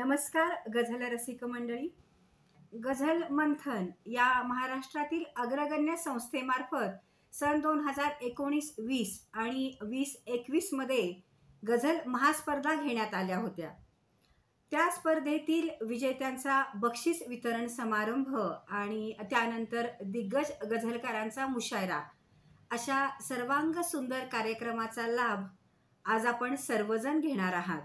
नमस्कार गझल रसिक मंडळी. गझल मंथन या महाराष्ट्रातील अग्रगण्य संस्थेमार्फत सन 2019-20 आणि 2021 मध्ये गझल महास्पर्धा घेण्यात आल्या होत्या. त्या स्पर्धेतील विजेत्यांचा बक्षीस वितरण समारंभ आणि त्यानंतर दिग्गज गझलकारांचा मुशायरा अशा सर्वांग सुंदर कार्यक्रमाचा लाभ आज आपण सर्वजण घेणार आहात.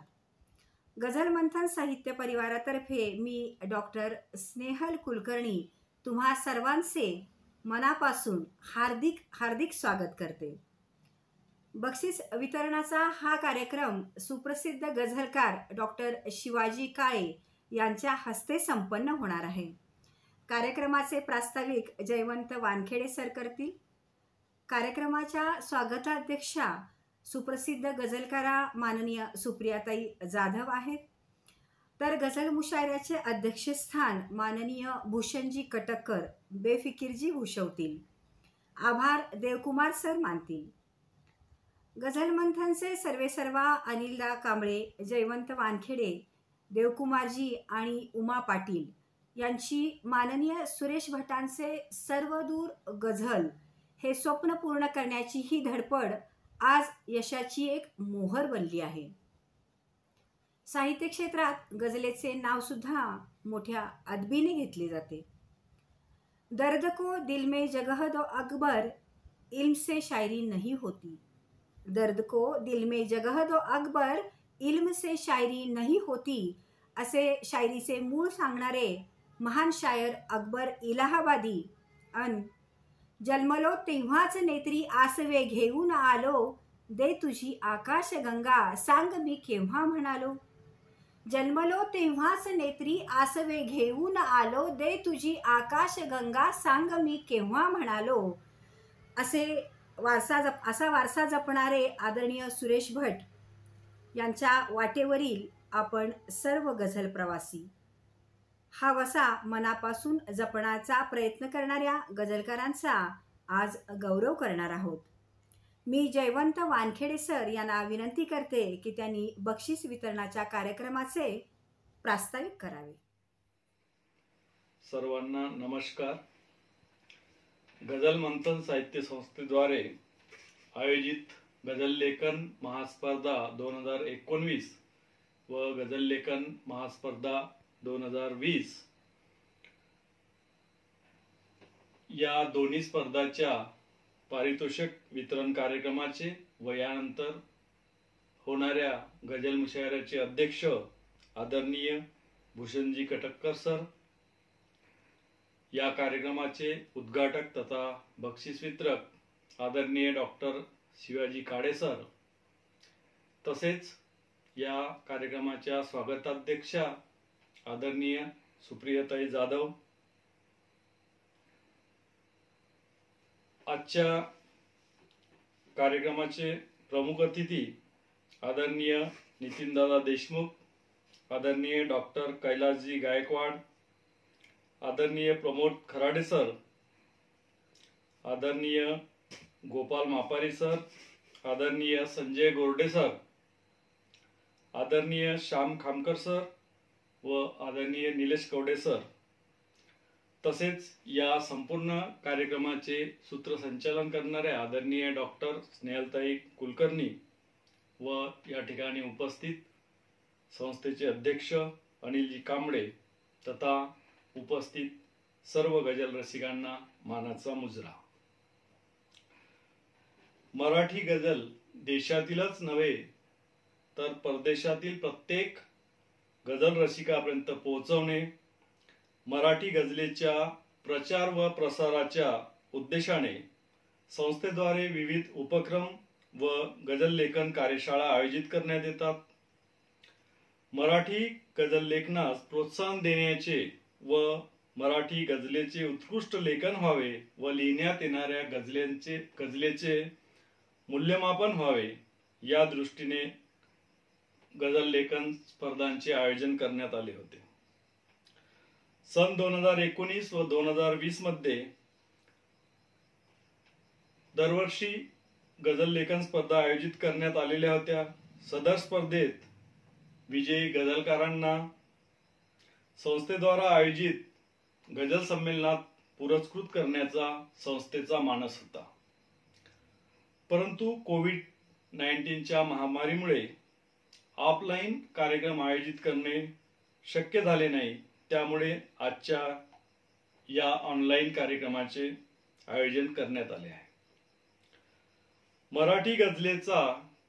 गझल मंथन साहित्य परिवारातर्फे मी डॉक्टर स्नेहल कुलकर्णी तुम्हा सर्वांचे मनापासून हार्दिक हार्दिक स्वागत करते. बक्षीस वितरणाचा हा कार्यक्रम सुप्रसिद्ध गझलकार डॉक्टर शिवाजी काळे यांच्या हस्ते संपन्न होणार आहे. कार्यक्रमाचे प्रास्ताविक जयवंत वानखेडे सर करतील. कार्यक्रमाच्या स्वागताध्यक्षा सुप्रसिद्ध गझलकारा माननीय सुप्रियाताई जाधव आहेत. तर गझल मुशायऱ्याचे अध्यक्षस्थान माननीय भूषणजी कटककर बेफिकीरजी भूषवतील. आभार देवकुमार सर मानतील. गझल मंथनचे सर्वेसर्वा अनिलदा कांबळे, जयवंत वानखेडे, देवकुमारजी आणि उमा पाटील यांची माननीय सुरेश भटांचे सर्वदूर गझल हे स्वप्न पूर्ण करण्याची ही धडपड आज यशाची एक मोहर बनली आहे. साहित्य क्षेत्रात गझलेचे नाव सुद्धा मोठ्या अदबीने घेतले जाते. दर्द को दिल में जगह दो अकबर, इल्म से शायरी नहीं होती. दर्द को दिल में जगह दो अकबर, इल्म से शायरी नहीं होती असे शायरीचे मूळ सांगणारे महान शायर अकबर इलाहाबादी अन जन्मलो तेव्हाच नेत्री आसवे घेऊन आलो, दे तुझी आकाशगंगा सांग मी केव्हा म्हणालो. जन्मलो तेव्हाच नेत्री आसवे घेऊन आलो, दे तुझी आकाशगंगा सांग मी केव्हा म्हणालो. असा वारसा जपणारे आदरणीय सुरेश भट यांच्या वाटेवरील आपण सर्व गझल प्रवासी हा वसा मनापासून जपण्याचा प्रयत्न करणाऱ्या गझलकारांचा आज गौरव करणार आहोत. मी जयवंत वानखेडे सर यांना विनंती करते की त्यांनी बक्षीस वितरणाच्या कार्यक्रमाचे प्रास्ताविक करावे. सर्वांना नमस्कार. गझल मंथन साहित्य संस्थेद्वारे आयोजित गझल लेखन महास्पर्धा 2019 व गझल लेखन महास्पर्धा 2020 या दोन्ही स्पर्धाच्या पारितोषिक वितरण कार्यक्रमाचे व यानंतर होणाऱ्या गझल मुशायऱ्याचे अध्यक्ष आदरणीय भूषणजी कटककर सर, या कार्यक्रमाचे उद्घाटक तथा बक्षीस वितरक आदरणीय डॉक्टर शिवाजी काळे सर, तसेच या कार्यक्रमाच्या स्वागताध्यक्षा आदरणीय सुप्रियाताई जाधव, आजच्या कार्यक्रमाचे प्रमुख अतिथी आदरणीय नितीनदादा देशमुख, आदरणीय डॉक्टर कैलासजी गायकवाड, आदरणीय प्रमोद खराडे सर, आदरणीय गोपाल मापारी सर, आदरणीय संजय गोरडे सर, आदरणीय श्याम खामकर सर व आदरणीय निलेश कवडे सर, तसेच या संपूर्ण कार्यक्रमाचे सूत्रसंचालन करणारे आदरणीय डॉक्टर स्नेहलताई कुलकर्णी व या ठिकाणी उपस्थित संस्थेचे अध्यक्ष अनिलजी कांबळे तथा उपस्थित सर्व गझल रसिकांना मानाचा मुजरा. मराठी गझल देशातीलच नव्हे तर परदेशातील प्रत्येक गझल रसिकापर्यंत पोहोचवणे, मराठी गझलेच्या प्रचार व प्रसाराच्या उद्देशाने संस्थेद्वारे विविध उपक्रम व गझल लेखन कार्यशाळा आयोजित करण्यात येतात. मराठी गझल लेखनास प्रोत्साहन देण्याचे व मराठी गझलेचे उत्कृष्ट लेखन व्हावे व लिहिण्यात येणाऱ्या गझलेचे मूल्यमापन व्हावे या दृष्टीने गझल लेखन स्पर्धांचे आयोजन करण्यात आले होते. सन 2019 व 2020 मध्ये दरवर्षी गझल लेखन स्पर्धा आयोजित करण्यात आलेल्या होत्या. सदर स्पर्धेत विजयी गझलकारांना संस्थेद्वारा आयोजित गझल संमेलनात पुरस्कृत करण्याचा संस्थेचा मानस होता. परंतु कोविड-19च्या महामारीमुळे ऑफलाईन कार्यक्रम आयोजित करणे शक्य झाले नाही. त्यामुळे आजच्या या ऑनलाईन कार्यक्रमाचे आयोजन करण्यात आले आहे. मराठी गझलेचा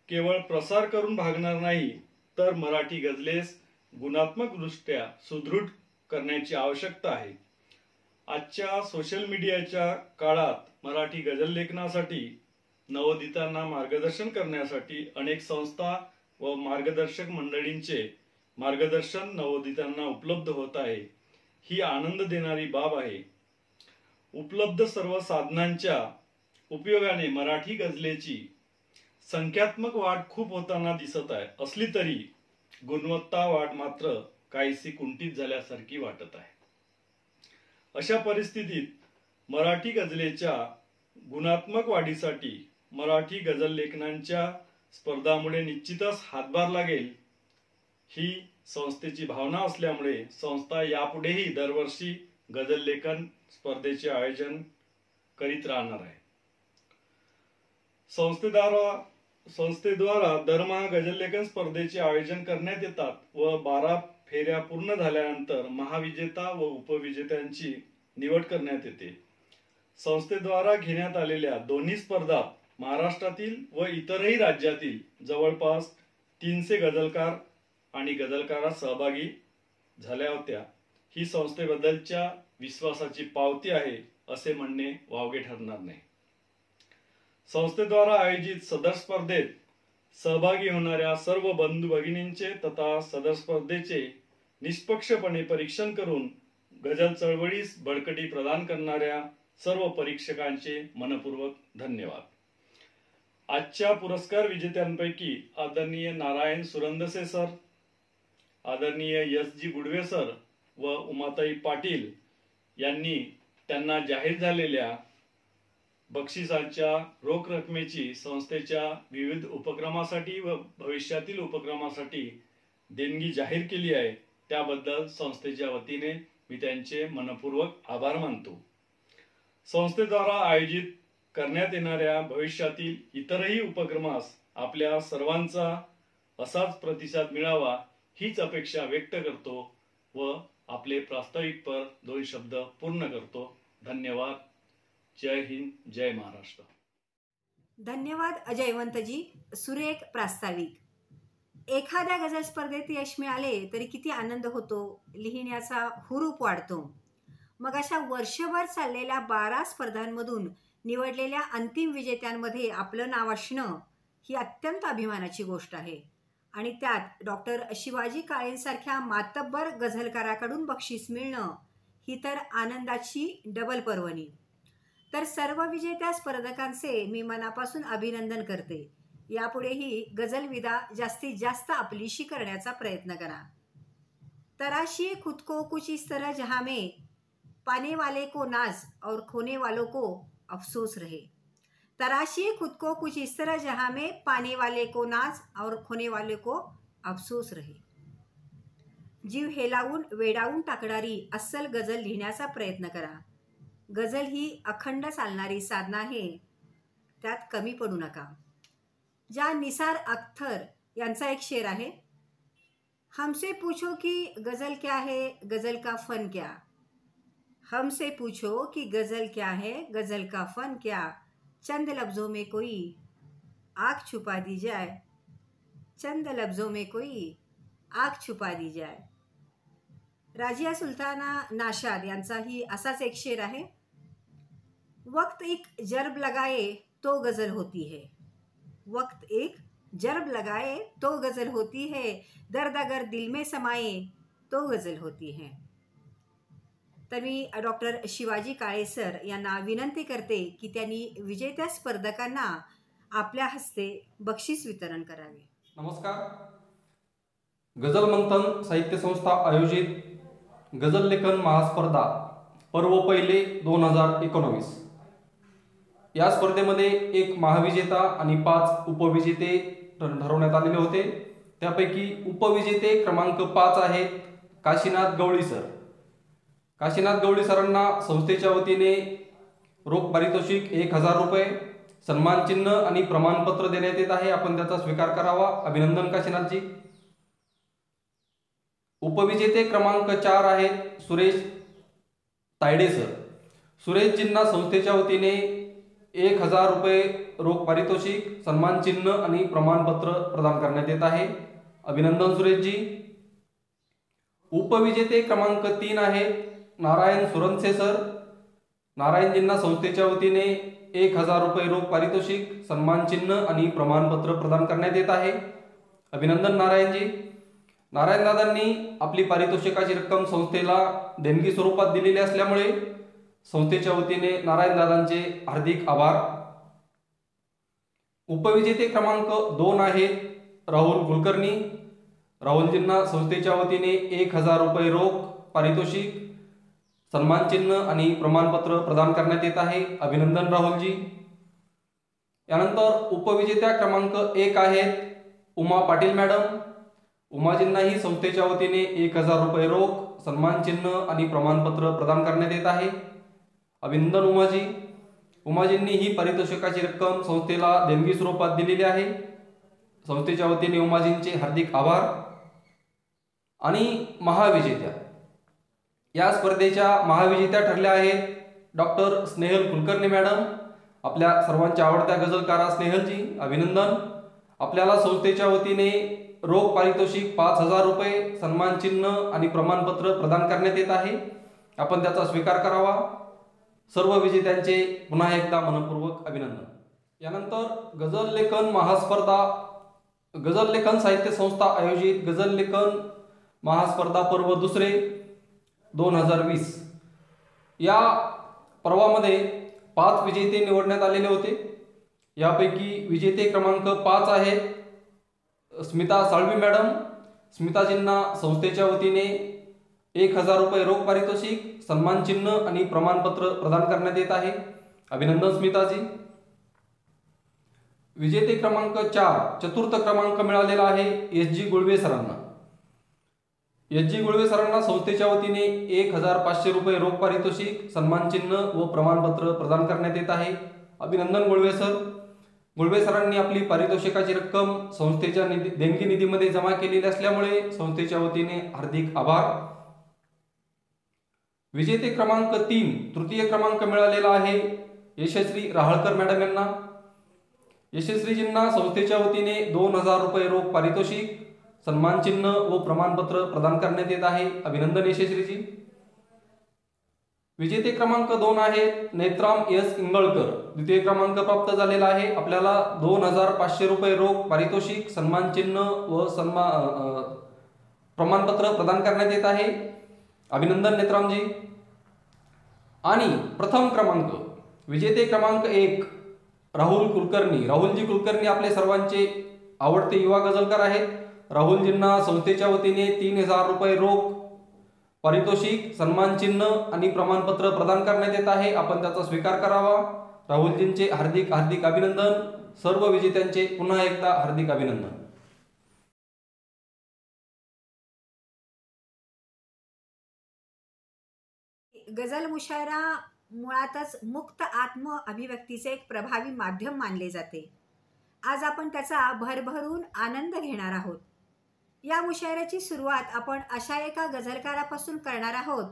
केवळ प्रसार करून भागणार नाही, तर मराठी गझलेस गुणात्मकदृष्ट्या सुदृढ करण्याची आवश्यकता आहे. आजच्या सोशल मीडियाच्या काळात मराठी गझल लेखनासाठी नवोदितांना मार्गदर्शन करण्यासाठी अनेक संस्था व मार्गदर्शक मंडळींचे मार्गदर्शन नवोदितांना उपलब्ध होत आहे. ही आनंद देणारी बाब आहे. उपलब्ध सर्व साधनांच्या उपयोगाने मराठी गझलेची संख्यात्मक वाढ खूप होताना दिसत आहे. असली तरी गुणवत्ता वाढ मात्र काहीशी कुंठित झाल्यासारखी वाटत आहे. अशा परिस्थितीत मराठी गझलेच्या गुणात्मक वाढीसाठी मराठी गझल लेखनांच्या स्पर्धांमुळे निश्चितच हातभार लागेल, ही संस्थेची भावना असल्यामुळे संस्था यापुढेही दरवर्षी गझल लेखन स्पर्धेचे आयोजन करीत राहणार आहे. संस्थेद्वारा दरमहा गझल लेखन स्पर्धेचे आयोजन करण्यात येतात व 12 फेऱ्या पूर्ण झाल्यानंतर महाविजेता व उपविजेत्यांची निवड करण्यात येते. संस्थेद्वारा घेण्यात आलेल्या दोन्ही स्पर्धात महाराष्ट्रातील व इतरही राज्यातील जवळपास 300 गझलकार आणि गझलकारा सहभागी झाल्या होत्या. ही संस्थेबद्दलच्या विश्वासाची पावती आहे असे म्हणणे वावगे ठरणार नाही. संस्थेद्वारा आयोजित सदर स्पर्धेत सहभागी होणाऱ्या सर्व बंधू भगिनींचे तथा सदर स्पर्धेचे निष्पक्षपणे परीक्षण करून गझल चळवळीस बळकटी प्रदान करणाऱ्या सर्व परीक्षकांचे मनपूर्वक धन्यवाद. आजच्या पुरस्कार विजेत्यांपैकी आदरणीय नारायण सुरंदसे सर, आदरणीय S.G. गुडवे सर व उमाताई पाटील यांनी त्यांना जाहीर झालेल्या बक्षिसांच्या रोख रकमेची संस्थेच्या विविध उपक्रमासाठी व भविष्यातील उपक्रमासाठी देणगी जाहीर केली आहे. त्याबद्दल संस्थेच्या वतीने मी त्यांचे मनपूर्वक आभार मानतो. संस्थेद्वारा आयोजित करण्यात येणाऱ्या भविष्यातील इतरही उपक्रमास आपल्या सर्वांचा असाच प्रतिसाद मिळावा हीच अपेक्षा व्यक्त करतो व आपले प्रास्ताविकपर 2 शब्द पूर्ण करतो. धन्यवाद. जय हिंद, जय महाराष्ट्र. धन्यवाद अजयवंतजी. सुरेख प्रास्ताविक. एखाद्या गझल स्पर्धेत यश मिळाले तरी किती आनंद होतो, लिहिण्याचा हुरूप वाढतो. मग अशा वर्षभर चाललेल्या 12 स्पर्धांमधून निवडलेल्या अंतिम विजेत्यांमध्ये आपलं नाव असणं ही अत्यंत अभिमानाची गोष्ट आहे. आणि त्यात डॉक्टर शिवाजी काळेंसारख्या मातब्बर गझलकाराकडून बक्षीस मिळणं ही तर आनंदाची डबल पर्वणी. तर सर्व विजेत्या स्पर्धकांचे मी मनापासून अभिनंदन करते. यापुढेही गझल विदा जास्तीत जास्त आपलीशी करण्याचा प्रयत्न करा. तराशिए खुद को कुछ इस तरह जहां में पाने वाले को नाज और खोने वालों को अफसोस रहे. तराशिए खुद को कुछ इस तरह जहां में पाने वाले को नाज और खोने वाले को अफसोस रहे. जीव हेलावून वेडावून टाकणारी अस्सल गझल लिहिण्याचा प्रयत्न करा. गझल ही अखंड चालणारी साधना आहे, त्यात कमी पडू नका. ज्या निसार अख्तर यांचा एक शेर आहे, हमसे पूछो कि गज़ल क्या है, गज़ल का फ़न क्या. हमसे पूछो कि गज़ल क्या है, गज़ल का फ़न क्या. चंद लफ्ज़ों में कोई आँख छुपा दी जाए, चंद लफ्ज़ों में कोई आँख छुपा दी जाए. राजिया सुल्ताना नाशाद यांचाही असाच एक शेर आहे, वक्त एक जर्ब लगाए तो गज़ल होती है. वक्त एक जर्ब लगाए तो गज़ल होती है, दर्द अगर दिल में समाए तो गज़ल होती है. तर मी डॉक्टर शिवाजी काळे सर यांना विनंती करते की त्यांनी विजेत्या स्पर्धकांना आपल्या हस्ते बक्षीस वितरण करावे. नमस्कार. गझल मंथन साहित्य संस्था आयोजित गझल लेखन महास्पर्धा पर्व पहिले 2019. या स्पर्धेमध्ये एक महाविजेता आणि 5 उपविजेते ठरवण्यात आलेले होते. त्यापैकी उपविजेते क्रमांक 5 आहेत काशीनाथ गवळी सर. काशीनाथ गवळी सरांना संस्थेच्या वतीने रोख पारितोषिक 1000 रुपये, सन्मान चिन्ह आणि प्रमाणपत्र देण्यात येत आहे. आपण त्याचा स्वीकार करावा. अभिनंदन काशीनाथजी. उपविजेते क्रमांक 4 आहेत सुरेश तायडे सर. सुरेशजींना संस्थेच्या वतीने 1000 रुपये रोख पारितोषिक, सन्मान चिन्ह आणि प्रमाणपत्र प्रदान करण्यात येत आहे. अभिनंदन सुरेशजी. उपविजेते क्रमांक 3 आहेत नारायण सुरनसे सर. नारायणजींना संस्थेच्या वतीने 1000 रुपये रोख पारितोषिक, सन्मान चिन्ह आणि प्रमाणपत्र प्रदान करण्यात येत आहे. अभिनंदन नारायणजी. नारायणदादांनी आपली पारितोषिकाची रक्कम संस्थेला देणगी स्वरूपात दिलेली असल्यामुळे संस्थेच्या वतीने नारायणदादांचे हार्दिक आभार. उपविजेते क्रमांक 2 आहेत राहुल कुलकर्णी. राहुलजींना संस्थेच्या वतीने 1000 रुपये रोख पारितोषिक, सन्मान चिन्ह आणि प्रमाणपत्र प्रदान करण्यात येत आहे. अभिनंदन राहुलजी. यानंतर उपविजेत्या क्रमांक 1 आहेत उमा पाटील मॅडम. उमाजींनाही संस्थेच्या वतीने 1000 रुपये रोख, सन्मान चिन्ह आणि प्रमाणपत्र प्रदान करण्यात येत आहे. अभिनंदन उमाजी. उमाजींनी ही पारितोषिकाची रक्कम संस्थेला देणगी स्वरूपात दिलेली आहे. संस्थेच्या वतीने उमाजींचे हार्दिक आभार. आणि महाविजेत्या, या स्पर्धेच्या महाविजेत्या ठरल्या आहेत डॉक्टर स्नेहल कुलकर्णी मॅडम. आपल्या सर्वांच्या आवडत्या गझलकारा स्नेहलजी, अभिनंदन. आपल्याला संस्थेच्या वतीने रोख पारितोषिक 5000 रुपये, सन्मान चिन्ह आणि प्रमाणपत्र प्रदान करण्यात येत आहे. आपण त्याचा स्वीकार करावा. सर्व विजेत्यांचे पुन्हा एकदा मनपूर्वक अभिनंदन. यानंतर गझल लेखन महास्पर्धा, गझल लेखन साहित्य संस्था आयोजित गझल लेखन महास्पर्धा पर्व दुसरे 2020 या पर्वामध्ये 5 विजेते निवडण्यात आलेले होते. यापैकी विजेते क्रमांक 5 आहेत स्मिता साळवी मॅडम. स्मिताजींना संस्थेच्या वतीने 1000 रुपये रोख पारितोषिक, सन्मान चिन्ह आणि प्रमाणपत्र प्रदान करण्यात येत आहे. अभिनंदन स्मिताजी. विजेते क्रमांक 4 चतुर्थ क्रमांक मिळालेला आहे SG गुळवे सरांना. SG गुळवे सरांना संस्थेच्या वतीने 1500 रुपये रोख पारितोषिक, सन्मान चिन्ह व प्रमाणपत्र प्रदान करण्यात येत आहे. अभिनंदन गुळवे सर. गुळवे सरांनी आपली पारितोषिकाची रक्कम संस्थेच्या देणगी निधीमध्ये जमा केलेली असल्यामुळे संस्थेच्या वतीने हार्दिक आभार. विजेते क्रमांक 3 तृतीय क्रमांक मिळालेला आहे यशस्वी राहळकर मॅडम यांना. यशस्वीजींना संस्थेच्या वतीने 2000 रुपये रोख पारितोषिक, सन्मान चिन्ह व प्रमाणपत्र प्रदान करण्यात येत आहे. अभिनंदन यशस्वीजी. विजेते क्रमांक 2 आहेत नेत्राम S इंगळकर. द्वितीय क्रमांक प्राप्त झालेला आहे. आपल्याला 2500 रुपये रोख पारितोषिक, सन्मान चिन्ह व प्रमाणपत्र प्रदान करण्यात येत आहे. अभिनंदन नेत्रामजी. आणि प्रथम क्रमांक विजेते क्रमांक 1 राहुल कुलकर्णी. राहुलजी कुलकर्णी आपले सर्वांचे आवडते युवा गझलकार आहेत. राहुलजींना संस्थेच्या वतीने 3000 रुपये रोख पारितोषिक, सन्मान चिन्ह आणि प्रमाणपत्र प्रदान करण्यात येत आहे. आपण त्याचा स्वीकार करावा. राहुलजींचे हार्दिक हार्दिक अभिनंदन. सर्व विजेत्यांचे पुन्हा एकदा हार्दिक अभिनंदन. गझल मुशायरा मुळातच मुक्त आत्म अभिव्यक्तीचे एक प्रभावी माध्यम मानले जाते. आज आपण त्याचा भरभरून आनंद घेणार आहोत. या मुशायऱ्याची सुरुवात आपण अशा एका गझलकारापासून करणार आहोत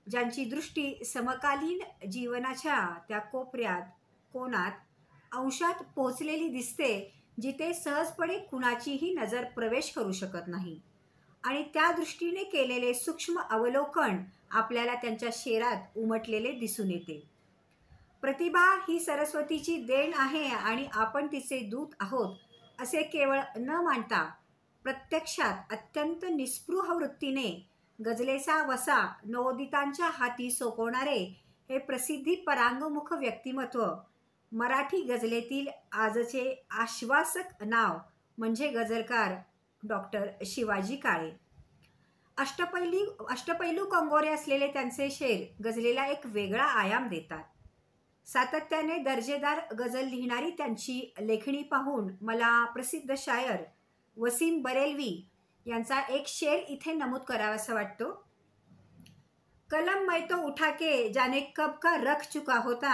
ज्यांची दृष्टी समकालीन जीवनाच्या त्या कोपऱ्यात कोणात अंशात पोहोचलेली दिसते जिथे सहजपणे कुणाचीही नजर प्रवेश करू शकत नाही. आणि त्या दृष्टीने केलेले सूक्ष्म अवलोकन आपल्याला त्यांच्या शेरात उमटलेले दिसून येते. प्रतिभा ही सरस्वतीची देण आहे आणि आपण तिचे दूत आहोत असे केवळ न मानता प्रत्यक्षात अत्यंत निस्पृह वृत्तीने गझलेचा वसा नवोदितांच्या हाती सोपवणारे हे प्रसिद्धी परांगमुख व्यक्तिमत्व मराठी गझलेतील आजचे आश्वासक नाव म्हणजे गझलकार डॉक्टर शिवाजी काळे. अष्टपैलू कंगोरे असलेले त्यांचे शेर गझलेला एक वेगळा आयाम देतात. सातत्याने दर्जेदार गझल लिहिणारी त्यांची लेखणी पाहून मला प्रसिद्ध शायर वसीम बरेलवी यांचा एक शेर इथे नमूद करावासा वाटतो. कलम मैं तो उठा के जाने कब का रख चुका होता,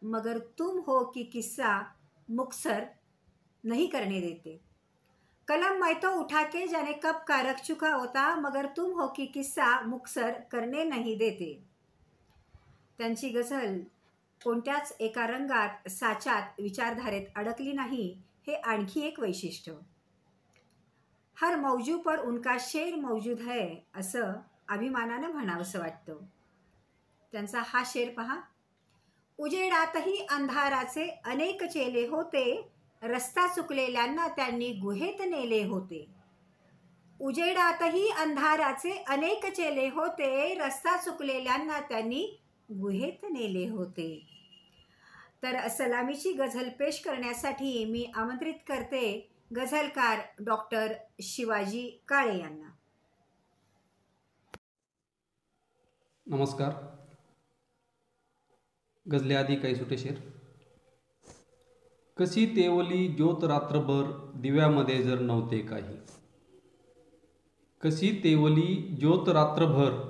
मगर तुम हो कि किस्सा मुखसर नहीं करने देते. कलम मैं तो उठा के जाने कब का रख चुका होता, मगर तुम हो की किस्सा मुखसर करने नहीं देते. त्यांची गझल कोणत्याच एका रंगात, साच्यात, विचारधारेत अडकली नाही, हे आणखी एक वैशिष्ट्य. हर मौजू पर उनका शेर मौजूद है, असं अभिमानानं म्हणावंसं वाटतं. त्यांचा हा शेर पहा. उजेडातही अंधाराचे अनेक चेले होते, रस्ता चुकलेल्यांना त्यांनी गुहेत नेले होते. उजेडातही अंधाराचे अनेक चेले होते, रस्ता चुकलेल्यांना त्यांनी गुहेत नेले होते. तर सलामीची गझल पेश करण्यासाठी मी आमंत्रित करते गझलकार डॉक्टर शिवाजी काळे यांना. नमस्कार. गझलेआधी काही सुटे शेर. कशी तेवली ज्योत रात्रभर दिव्यामध्ये जर नव्हते काही. कशी तेवली ज्योत रात्रभर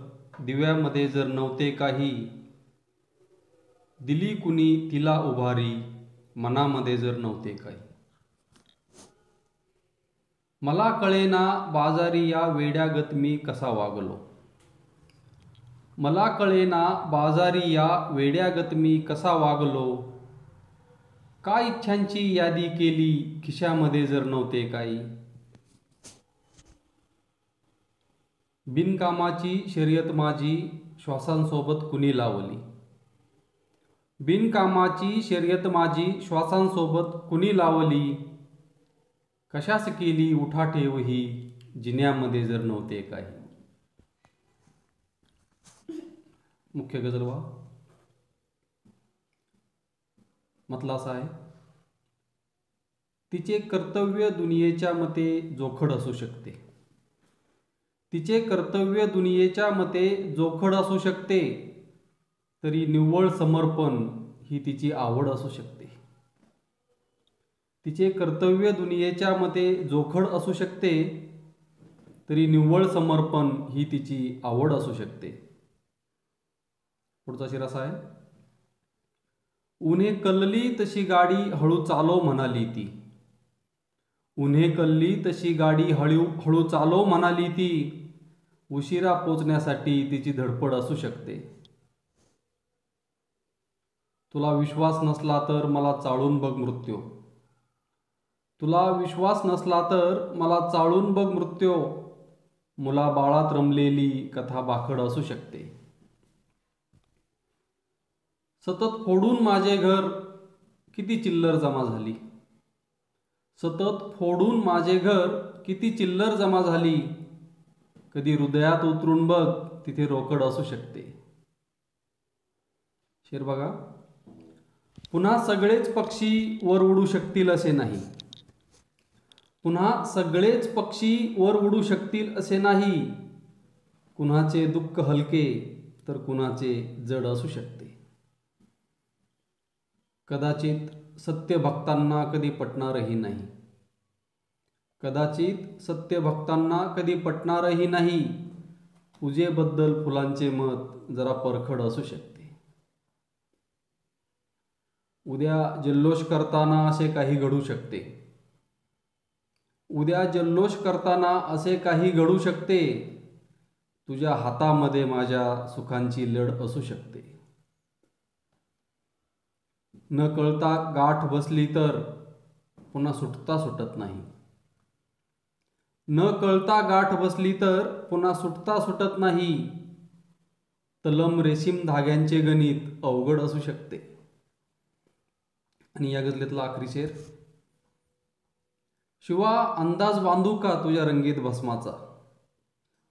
दिव्यामध्ये जर नव्हते काही. दिली कुणी तिला उभारी मनामध्ये जर नव्हते काही. मला कळेना बाजारी या वेड्यागत मी कसा वागलो. मला कळेना बाजारी या वेड्यागत मी कसा वागलो. काय इच्छांची यादी केली खिशामध्ये जर नव्हते काही. बिनकामाची शर्यत माझी श्वासांसोबत कुणी लावली. बिनकामाची शर्यत माझी श्वासांसोबत कुणी लावली. कशास केली उठाठेव ही जिन्यामध्ये जर नव्हते काही. मुख्य गझल वा म्हटलं असं आहे. तिचे कर्तव्य दुनियेच्या मते जोखड असू शकते. तिचे कर्तव्य दुनियेच्या मते जोखड असू शकते, तरी निव्वळ समर्पण ही तिची आवड असू शकते. तिचे कर्तव्य दुनियेच्या मते जोखड असू शकते, तरी निव्वळ समर्पण ही तिची आवड असू शकते. पुढचा शेर असा आहे. उन्हे कल्ली तशी गाडी हळू चालो म्हणाली ती. उन्हे कल्ली तशी गाडी हळू चालो म्हणाली ती. उशिरा पोचण्यासाठी तिची धडपड असू शकते. तुला विश्वास नसला तर मला चाळून बघ मृत्यू. तुला विश्वास नसला तर मला चाळून बघ मृत्यू. मुलाबाळात रमलेली कथा बाखड असू शकते. सतत फोडून माझे घर किती चिल्लर जमा झाली. सतत फोडून माझे घर किती चिल्लर जमा झाली. कधी हृदयात उतरून बघ तिथे रोकड असू शकते. शेर बघा. पुन्हा सगळेच पक्षी वर उडू शकतील असे नाही. पुन्हा सगळेच पक्षी वर उडू शकतील असे नाही. कुणाचे दुःख हलके तर कुणाचे जड असू शकते. कदाचित सत्य भक्तांना कधी पटणारही नाही. कदाचित सत्य भक्तांना कधी पटणारही नाही. पूजेबद्दल फुलांचे मत जरा परखड असू शकते. उद्या जल्लोष करताना असे काही घडू शकते. उद्या जल्लोष करताना असे काही घडू शकते. तुझ्या हातामध्ये माझ्या सुखांची लढ असू शकते. न कळता गाठ बसली तर पुन्हा सुटता सुटत नाही. न कळता गाठ बसली तर पुन्हा सुटता सुटत नाही. तलम रेशीम धाग्यांचे गणित अवघड असू शकते. आणि या गझलेतला आखरी शेर. शिवा अंदाज बांधू का तुझ्या रंगीत भस्माचा.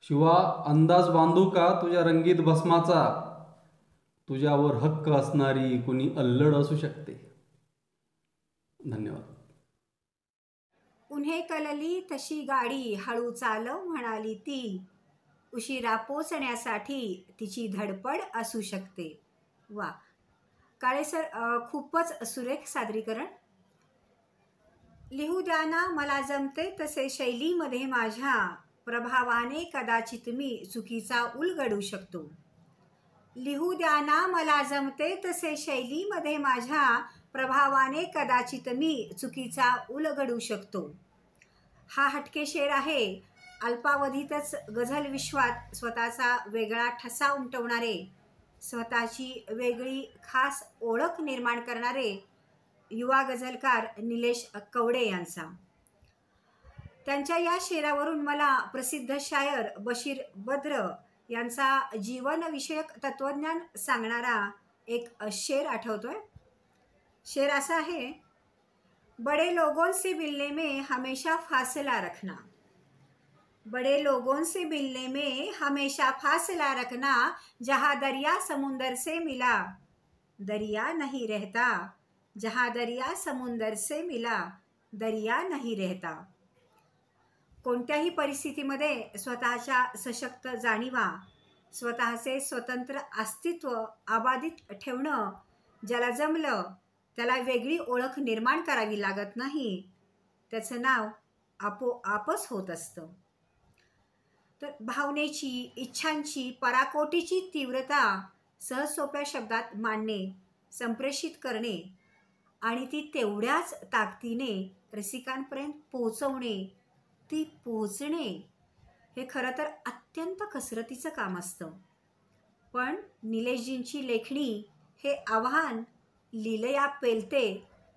शिवा अंदाज बांधू का तुझ्या रंगीत भस्माचा. तुझ्यावर हक्क असणारी कुणी अल्लड असू शकते. धन्यवाद. उन्हे कलली तशी गाडी हळू चालव म्हणाली ती. उशिरा पोचण्यासाठी तिची धडपड असू शकते. वा, काळे सर, खूपच सुरेख सादरीकरण. लिहू द्या ना मला जमते तसे शैलीमध्ये माझ्या, प्रभावाने कदाचित मी चुकीचा उलगडू शकतो. लिहू द्या ना मला जमते तसे शैलीमध्ये माझ्या, प्रभावाने कदाचित मी चुकीचा उलगडू शकतो. हा हटके शेर आहे. अल्पावधीतच गझल विश्वात स्वतःचा वेगळा ठसा उमटवणारे, स्वतःची वेगळी खास ओळख निर्माण करणारे युवा गझलकार निलेश कवडे यांचा. त्यांच्या या शेरावरून मला प्रसिद्ध शायर बशीर बद्र यांचा जीवनविषयक तत्वज्ञान सांगणारा एक शेर आठवतोय. शेर असा आहे: बड़े लोगों से मिलने में हमेशा फासला रखना, बड़े लोगों से मिलने में हमेशा फासला रखना, जहाँ दरिया समुंदर से मिला दरिया नहीं रहता, जहाँ दरिया समुंदर से मिला दरिया नहीं रहता. कोणत्याही परिस्थितीमध्ये स्वतःच्या सशक्त जाणीवा, स्वतःचे स्वतंत्र अस्तित्व अबाधित ठेवणं ज्याला जमलं त्याला वेगळी ओळख निर्माण करावी लागत नाही. त्याचं नाव आपोआपच होत असतं. तर भावनेची, इच्छांची, पराकोटीची तीव्रता सहज सोप्या शब्दात मांडणे, संप्रेषित करणे आणि ती तेवढ्याच ताकदीने रसिकांपर्यंत पोहोचवणे, ती पोहोचणे हे खरं तर अत्यंत कसरतीचं काम असतं. पण निलेशजींची लेखणी हे आव्हान लीलया पेलते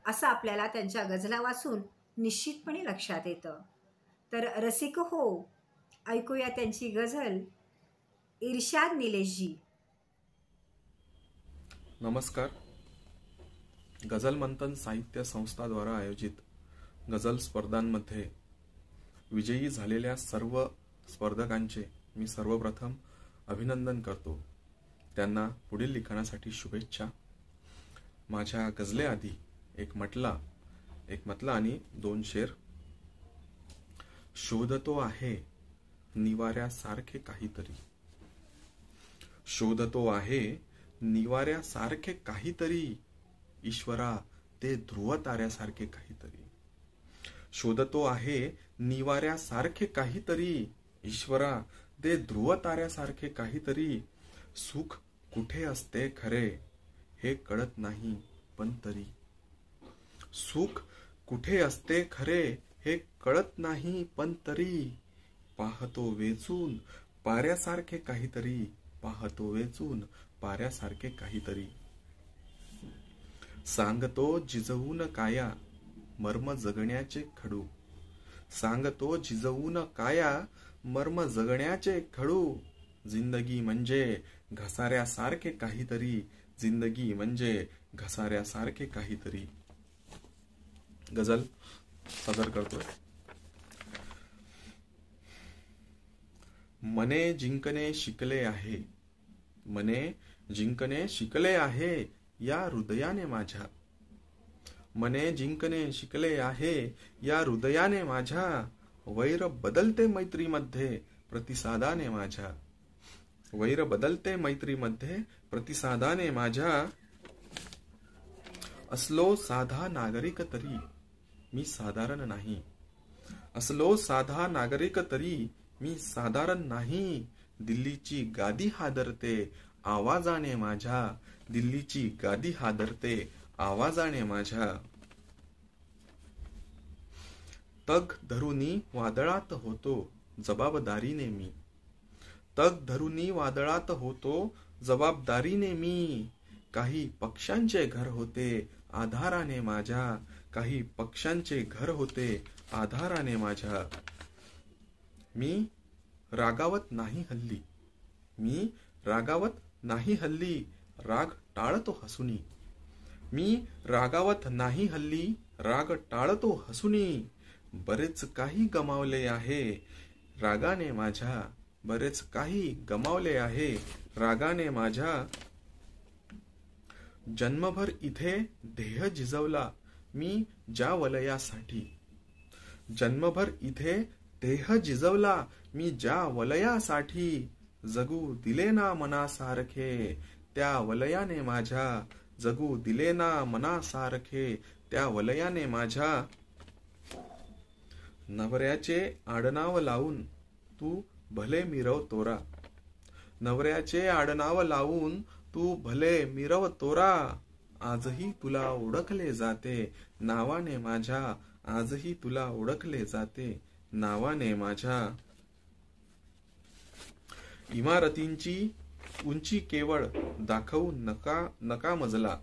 असं आपल्याला त्यांच्या गझला वाचून निश्चितपणे लक्षात येतं. तर रसिक हो, ऐकूया त्यांची गझल इर्शाद निलेशजी. नमस्कार. गझल मंथन साहित्य संस्था द्वारा आयोजित गझल स्पर्धांमध्ये विजयी झालेल्या सर्व स्पर्धकांचे मी सर्वप्रथम अभिनंदन करतो. त्यांना पुढील लिखाणासाठी शुभेच्छा. माझ्या गझलेआधी एक मतला आणि 2 शेर. शोधतो आहे निवाऱ्यासारखे काहीतरी, शोधतो आहे निवाऱ्यासारखे काहीतरी, ईश्वरा ते ध्रुव ताऱ्यासारखे काहीतरी. शोधतो आहे निवाऱ्यासारखे काहीतरी, ईश्वरा ते ध्रुव ताऱ्यासारखे काहीतरी. सुख कुठे असते खरे हे कळत नाही पण तरी, सुख कुठे असते खरे हे कळत नाही पण तरी. पाहतो वेचून पाऱ्यासारखे काहीतरी, पाहतो वेचून पाऱ्यासारखे काहीतरी. सांगतो जिजवून काया मर्म जगण्याचे खडू, सांगतो जिजवून काया मर्म जगण्याचे खडू. जिंदगी म्हणजे घसाऱ्यासारखे काहीतरी, जिंदगी म्हणजे घसाऱ्यासारखे काहीतरी. गझल सादर करतोय. मने जिंकणे शिकले आहे, मने जिंकणे शिकले आहे या हृदयाने माझ्या, मने जिंकणे शिकले आहे या हृदयाने माझ्या. वैर बदलते मैत्रीमध्ये प्रतिसादाने माझ्या, वैर बदलते मैत्रीमध्ये प्रतिसादाने माझ्या. असलो साधा नागरिक तरी मी साधारण नाही, असलो साधा नागरिक तरी मी साधारण नाही. दिल्लीची गादी हादरते आवाजाने माझ्या, दिल्लीची गादी हादरते आवाजाने माझ्या. तग धरुनी वादळात होतो जबाबदारीने मी, तग धरुनी वादळात होतो जबाबदारीने मी. काही पक्ष्यांचे घर होते आधाराने माझ्या, काही पक्ष्यांचे घर होते आधाराने माझ्या. मी रागावत नाही हल्ली, मी रागावत नाही हल्ली, राग टाळतो हसुनी. मी रागावत नाही हल्ली, राग टाळतो हसुनी. बरेच काही गमावले आहे रागाने माझ्या, बरेच काही गमावले आहे रागाने माझ्या. जन्मभर इथे देह झिजवला मी ज्या वलयासाठी, जन्मभर इथे देह झिजवला मी ज्या वलयासाठी. जगू दिले ना मनासारखे त्या वलयाने माझ्या, जगू दिले ना मनासारखे त्या वलयाने माझ्या. नवऱ्याचे आडनाव लावून तू भले मिरव तोरा. नवऱ्याचे आडनाव लावून तू भले मिरव तोरा. आजही तुला ओळखले जाते नावाने माझ्या. आजही तुला ओळखले जाते नावाने माझ्या. इमारतींची उंची केवळ दाखवू नका मजला.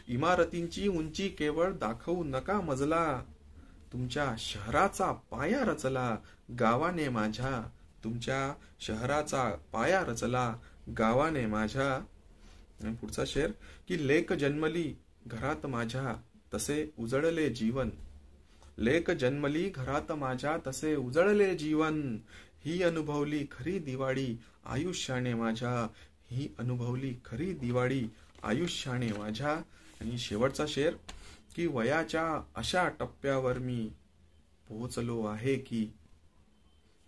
इमारतींची उंची केवळ दाखवू नका मजला. तुमच्या शहराचा पाया रचला गावाने माझ्या. तुमच्या शहराचा पाया रचला गावाने माझ्या. आणि पुढचा शेर की लेक जन्मली घरात माझ्या तसे उजळले जीवन. लेक जन्मली घरात माझ्या तसे उजळले जीवन. ही अनुभवली खरी दिवाळी आयुष्याने माझ्या. ही अनुभवली खरी दिवाळी आयुष्याने माझ्या. आणि शेवटचा शेर की वयाच्या अशा टप्प्यावर मी पोहोचलो आहे की.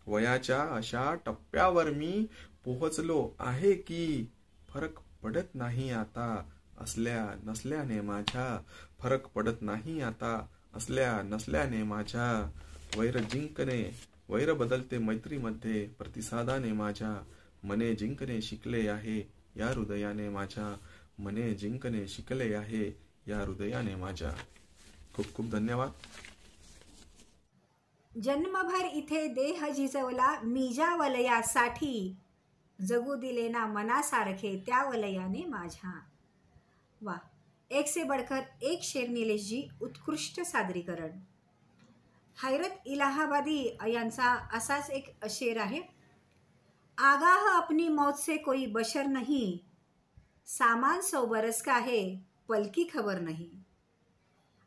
वयाच्या अशा टप्प्यावर मी पोहोचलो आहे की. फरक पडत नाही आता असल्या नसल्याने माझ्या. फरक पडत नाही आता असल्या नसल्याने माझ्या. वैर बदलते मैत्रीमध्ये प्रतिसादाने माझ्या. मने जिंकणे शिकले आहे या हृदयाने माझ्या. मने जिंकणे शिकले आहे या हृदयाने माझ्या. खूप खूप धन्यवाद. जन्मभर इथे देह झिजवला मीजा वलयासाठी. जगू दिले ना मनासारखे त्या वलयाने माझ्या. वा, एक से बढ़कर एक शेर नीलेश जी, उत्कृष्ट सादरीकरण. हैरत इलाहाबादी यांचा असाच एक शेर आहे. आगाह अपनी मौत से कोई बशर नहीं. सामान 100 बरस का है पल की खबर नहीं.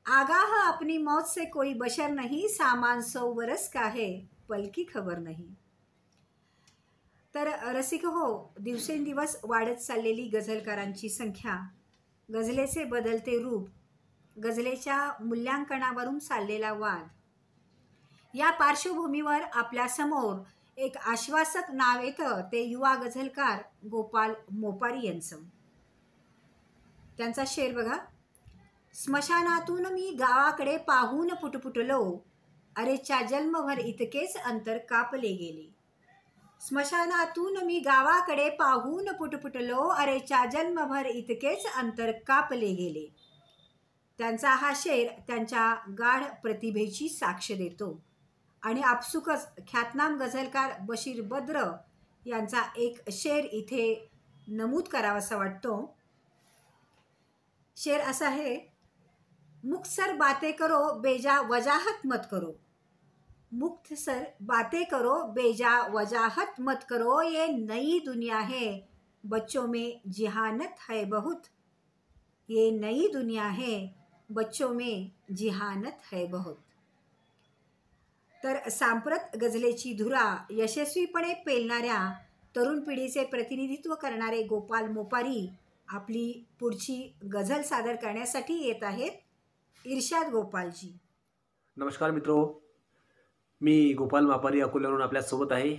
आगाह अपनी मौत से कोई बशर नहीं. सामान 100 बरस का है पल की खबर नहीं. तर रसिक हो, दिवसेंदिवस वाढत चाललेली गझलकारांची संख्या, गझलेचे बदलते रूप, गझलेच्या मूल्यांकनावरून चाललेला वाद, या पार्श्वभूमीवर आपल्यासमोर एक आश्वासक नाव येतं. ते युवा गझलकार गोपाल मोपारी यांचं. त्यांचा शेर बघा. स्मशानातून मी गावाकडे पाहून पुटपुटलो. अरेच्या जन्मभर इतकेच अंतर कापले गेले. स्मशानातून मी गावाकडे पाहून पुटपुटलो. अरेच्या जन्मभर इतकेच अंतर कापले गेले. त्यांचा हा शेर त्यांच्या गाढ प्रतिभेची साक्ष देतो. आणि आपसुकच ख्यातनाम गझलकार बशीर बद्र यांचा एक शेर इथे नमूद करावासा वाटतो. शेर असा आहे. मुख्तसर बातें करो बेजा वजाहत मत करो. मुख्तसर बातें करो बेजा वजाहत मत करो. ये नई दुनिया है बच्चों में जिहानत है बहुत. ये नई दुनिया है बच्चों में जिहानत है बहुत. तर सांप्रत गझलेची धुरा यशस्वीपणे पेलणाऱ्या तरुण पिढीचे प्रतिनिधित्व करणारे गोपाल मोपारी आपली पुढची गझल सादर करण्यासाठी येत आहेत. इर्शाद गोपालजी. नमस्कार मित्रो, मी गोपाल मापारी अकोल्यावरून आपल्यासोबत आहे.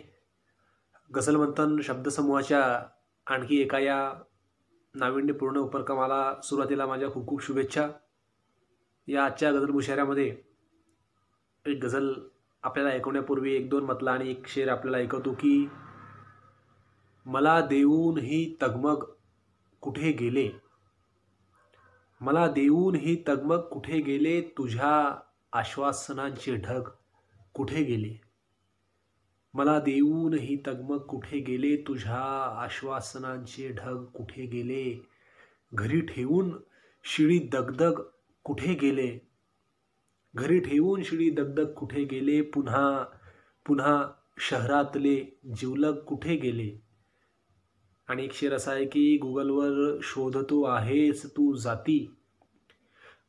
गझल मंथन शब्दसमूहाच्या आणखी एका या नाविन्यपूर्ण उपक्रमाला सुरुवातीला माझ्या खूप खूप शुभेच्छा. या आजच्या गझल मुशायऱ्यामध्ये एक गझल आपल्याला ऐकवण्यापूर्वी एक दोन मतला आणि एक शेर आपल्याला ऐकवतो की मला देऊन ही तगमग कुठे गेले. मला देऊन ही तगमग कुठे गेले. तुझ्या आश्वासनांचे ढग कुठे गेले. मला देऊन ही तगमग कुठे गेले. तुझ्या आश्वासनांचे ढग कुठे गेले. घरी ठेवून शिळी दगदग कुठे गेले. घरी ठेवून शिळी दगदग कुठे गेले. पुन्हा पुन्हा शहरातले जिवलग कुठे गेले. आणि एक शेर असा आहे की गुगलवर शोधतो आहेस तू जाती.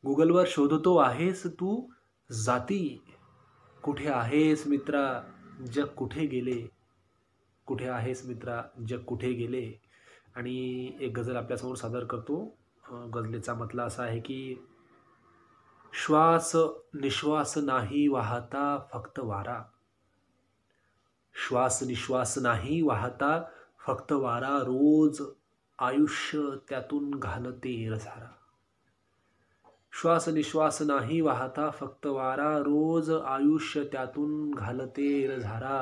गुगलवर शोधतो आहेस तू जाती. कुठे आहेस मित्रा जग कुठे गेले. कुठे आहेस मित्रा जग कुठे गेले. आणि एक गझल आपल्यासमोर सादर करतो. गझलेचा मतला असा आहे की श्वास निश्वास नाही वाहता फक्त वारा. श्वास निश्वास नाही वाहता फक्त वारा. रोज आयुष्य त्यातून घालते रसारा. श्वास निश्वास नाही वाहता फक्त वारा, रोज आयुष्य त्यातून घालते रझारा.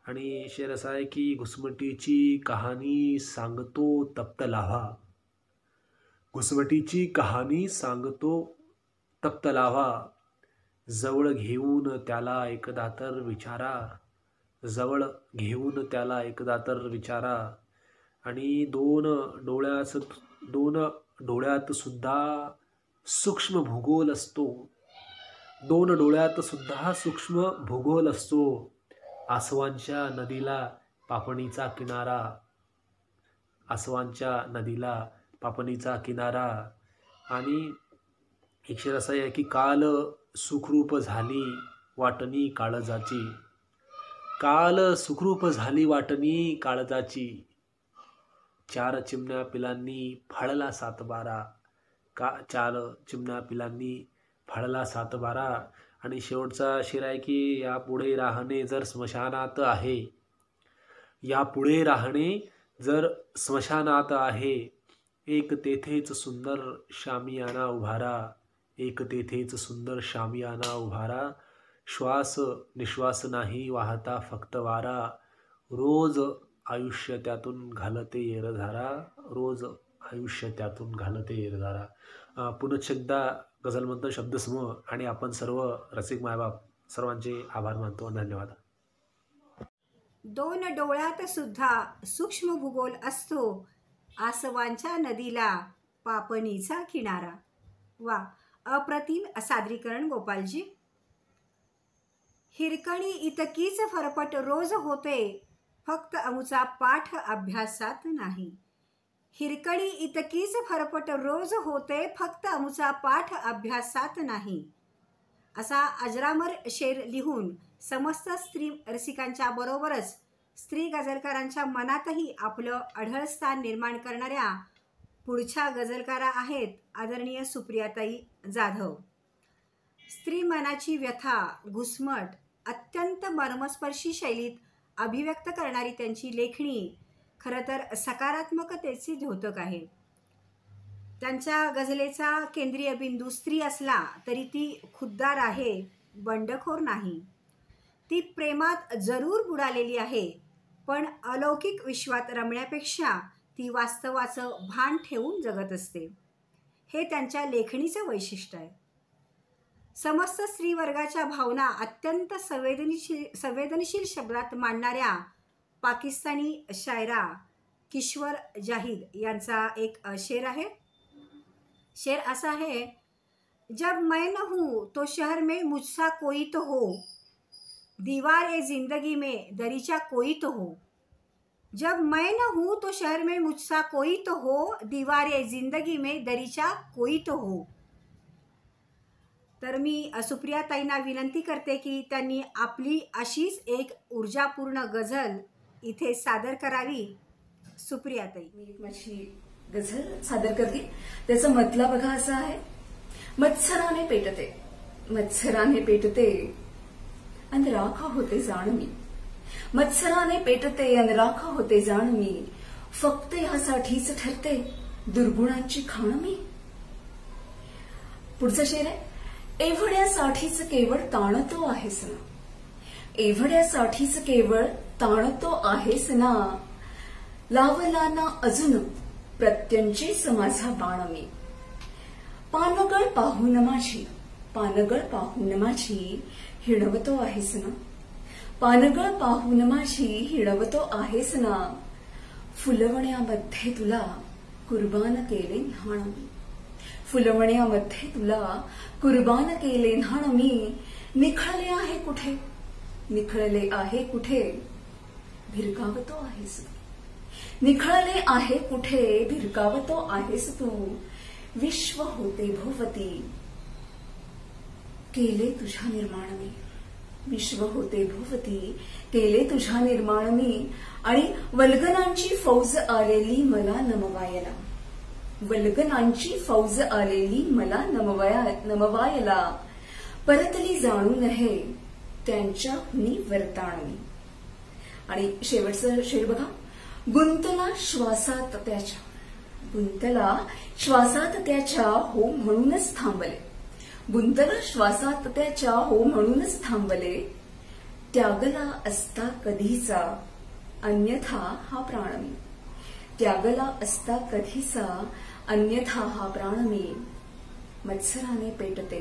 आणि शेर असा आहे की घुसमटीची कहाणी सांगतो तप्त लाव्हा. घुसमटीची कहाणी सांगतो तप्त लाव्हा. जवळ घेऊन त्याला एकदा तर विचारा. जवळ घेऊन त्याला एकदा तर विचारा. आणि दोन डोळ्यात सुद्धा सूक्ष्म भूगोल असतो. दोन डोळ्यात सुद्धा सूक्ष्म भूगोल असतो. आसवांच्या नदीला पापणीचा किनारा. आसवांच्या नदीला पापणीचा किनारा. आणि एक शेर असा आहे की काल सुखरूप झाली वाटणी काळजाची. काल सुखरूप झाली वाटणी काळजाची. 4 चिमण्या पिलांनी फाळला 7-12. 4 चिमण्या पिलांनी फाळला 7-12. आणि शेवटचा शेर आहे की यापुढे राहणे जर स्मशानात आहे. यापुढे राहणे जर स्मशानात आहे. एक तेथेच सुंदर शामियाना उभारा. एक तेथेच सुंदर शामियाना उभारा. श्वास निश्वास नाही वाहता फक्त वारा. रोज आयुष्य त्यातून घालते येरधारा. रोज आयुष्य त्यातून घालते येरधारा. पुनश्च एकदा गझल मंथन शब्दसमूह आणि आपण सर्व रसिक मायबाप सर्वांचे आभार मानतो. धन्यवाद. दोन डोळ्यात सुद्धा सूक्ष्म भूगोल असतो. आसवांच्या नदीला पापणीचा किनारा. वा, अप्रतिम सादरीकरण गोपालजी. हिरकणी इतकीच फरफट रोज होते फक्त अमुचा पाठ अभ्यासात नाही. हिरकणी इतकीच फरफट रोज होते फक्त अमुचा पाठ अभ्यासात नाही. असा अजरामर शेर लिहून समस्त स्त्री रसिकांच्या बरोबरच स्त्री गझलकारांच्या मनातही आपलं अढळ स्थान निर्माण करणाऱ्या पुढच्या गझलकारा आहेत आदरणीय सुप्रियाताई जाधव. स्त्री मनाची व्यथा, घुसमट अत्यंत मर्मस्पर्शी शैलीत अभिव्यक्त करणारी त्यांची लेखणी खरं तर सकारात्मकतेचे द्योतक आहे. त्यांच्या गझलेचा केंद्रीय बिंदू स्त्री असला तरी ती खुद्दार आहे, बंडखोर नाही. ती प्रेमात जरूर बुडालेली आहे, पण अलौकिक विश्वात रमण्यापेक्षा ती वास्तवाचं भान ठेवून जगत असते. हे त्यांच्या लेखणीचं वैशिष्ट्य आहे. समस्त स्त्रीवर्गाच्या भावना अत्यंत संवेदनशील शब्दात मांडणाऱ्या पाकिस्तानी शायरा किश्वर जाहिद यांचा एक शेर आहे. शेर असा है, जब मैं न हूँ तो शहर में मुझसा कोई तो हो, दीवार ए जिंदगी में दरीचा कोई तो हो. जब मैं न हूँ तो शहर में मुझसा कोई तो हो, दीवार ए जिंदगी में दरीचा कोई तो हो. तर मी सुप्रियाताईंना विनंती करते की त्यांनी आपली अशीच एक ऊर्जापूर्ण गझल इथे सादर करावी. सुप्रियाताई. मी एक माझी गझल सादर करते. त्याचा मतला बघा असा आहे. मत्सराने पेटते, मत्सराने पेटते आणि राखा होते जाण मी. मत्सराने पेटते आणि राखा होते जाण मी. फक्त यासाठीच ठरते दुर्गुणांची खाण मी. पुढचा शेर आहे. एवढ्यासाठीच केवळ ताणतो आहेस ना. एवढ्यासाठीच केवळ ताणतो आहेस ना. लावला ना अजून प्रत्यंचेच माझा बाण मी. पानगळ पाहून माझी, पानगळ पाहून माझी हिणवतो आहेस ना. पानगळ पाहून माझी हिणवतो आहेस ना. फुलवण्यामध्ये तुला कुर्बान केले न्हाण मी. फुलवण्यामध्ये तुला कुर्बान केले न्हाण मी. निखळले आहे कुठे, निखळले आहे कुठे भिरकावतो आहेस तू. निखळले आहे कुठे भिरकावतो आहेस तू. विश्व होते भोवती केले तुझ्या निर्माण मी. विश्व होते भोवती केले तुझ्या निर्माण मी. आणि वल्गनांची फौज आलेली मला नमवायला. वल्गनांची फौज आलेली मला नमवायला. परतली जाणू नये त्यांच्या हुनी वर्ताण मी. आणि शेवटचं शेर बघा. गुंतला श्वासात त्याच्या, बुंतला श्वासात त्याच्या हो म्हणूनच थांबले, बुंतला श्वासात त्याच्या हो म्हणूनच थांबले, त्यागला असता कधीचा अन्यथा हा प्राण मी, त्यागला असता कधीचा अन्यथा हा प्राण मी, मत्सराने पेटते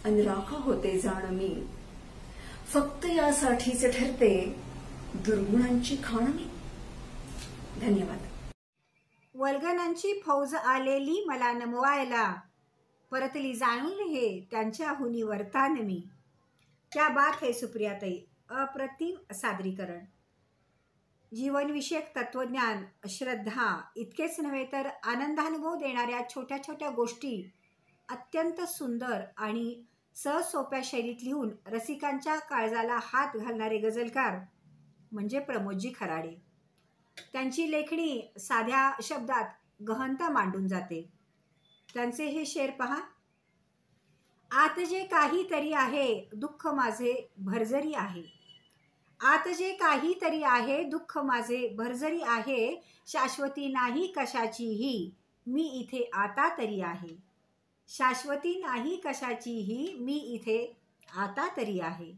अन राख होते जाण मी, फक्त यासाठीच ठरते दुर्गुणांची खाण मी. धन्यवाद. वल्गनांची फौज आलेली मला नमवायला, परतली जाणून हे त्यांच्याहुनी वर्तान मी. क्या बात है सुप्रियाताई, अप्रतिम सादरीकरण. जीवनविषयक तत्वज्ञान, श्रद्धा इतकेच नव्हे तर आनंदानुभव देणाऱ्या छोट्या छोट्या गोष्टी अत्यंत सुंदर आणि सहज सोप्या शैलीत लिहून रसिकांच्या काळजाला हात घालणारे गझलकार म्हणजे प्रमोदजी खराडे. त्यांची लेखणी साध्या शब्दात गहनता मांडून जाते. त्यांचे हे शेर पहा. आत जे काहीतरी आहे दुःख माझे भरजरी आहे, आत जे काहीतरी आहे दुःख माझे भरजरी आहे, शाश्वती नाही कशाचीही मी इथे आता तरी आहे, शाश्वती नाही कशाचीही मी इथे आता तरी आहे.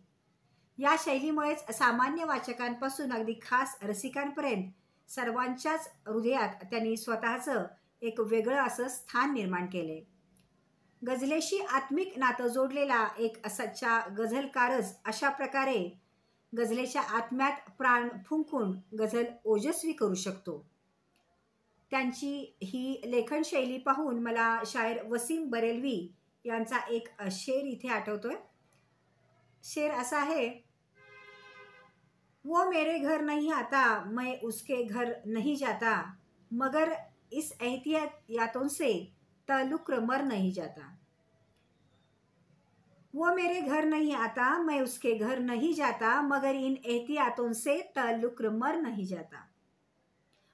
या शैलीमुळेच सामान्य वाचकांपासून अगदी खास रसिकांपर्यंत सर्वांच्याच हृदयात त्यांनी स्वतःचं एक वेगळं असं स्थान निर्माण केले. गझलेशी आत्मिक नातं जोडलेला एक सच्चा गझलकारच अशा प्रकारे गझलेच्या आत्म्यात प्राण फुंकून गझल ओजस्वी करू शकतो. त्यांची ही लेखन शैली पाहून मला शायर वसीम बरेलवी यांचा एक शेर इथे आठवतोय. शेर असा आहे. वो मेरे घर नहीं आता मैं उसके घर नहीं जाता, मगर इस एहतियातों से ताल्लुक मर नहीं जाता. वो मेरे घर नहीं आता मैं उसके घर नहीं जाता, मगर इन एहतियातों से ताल्लुक मर नहीं जाता.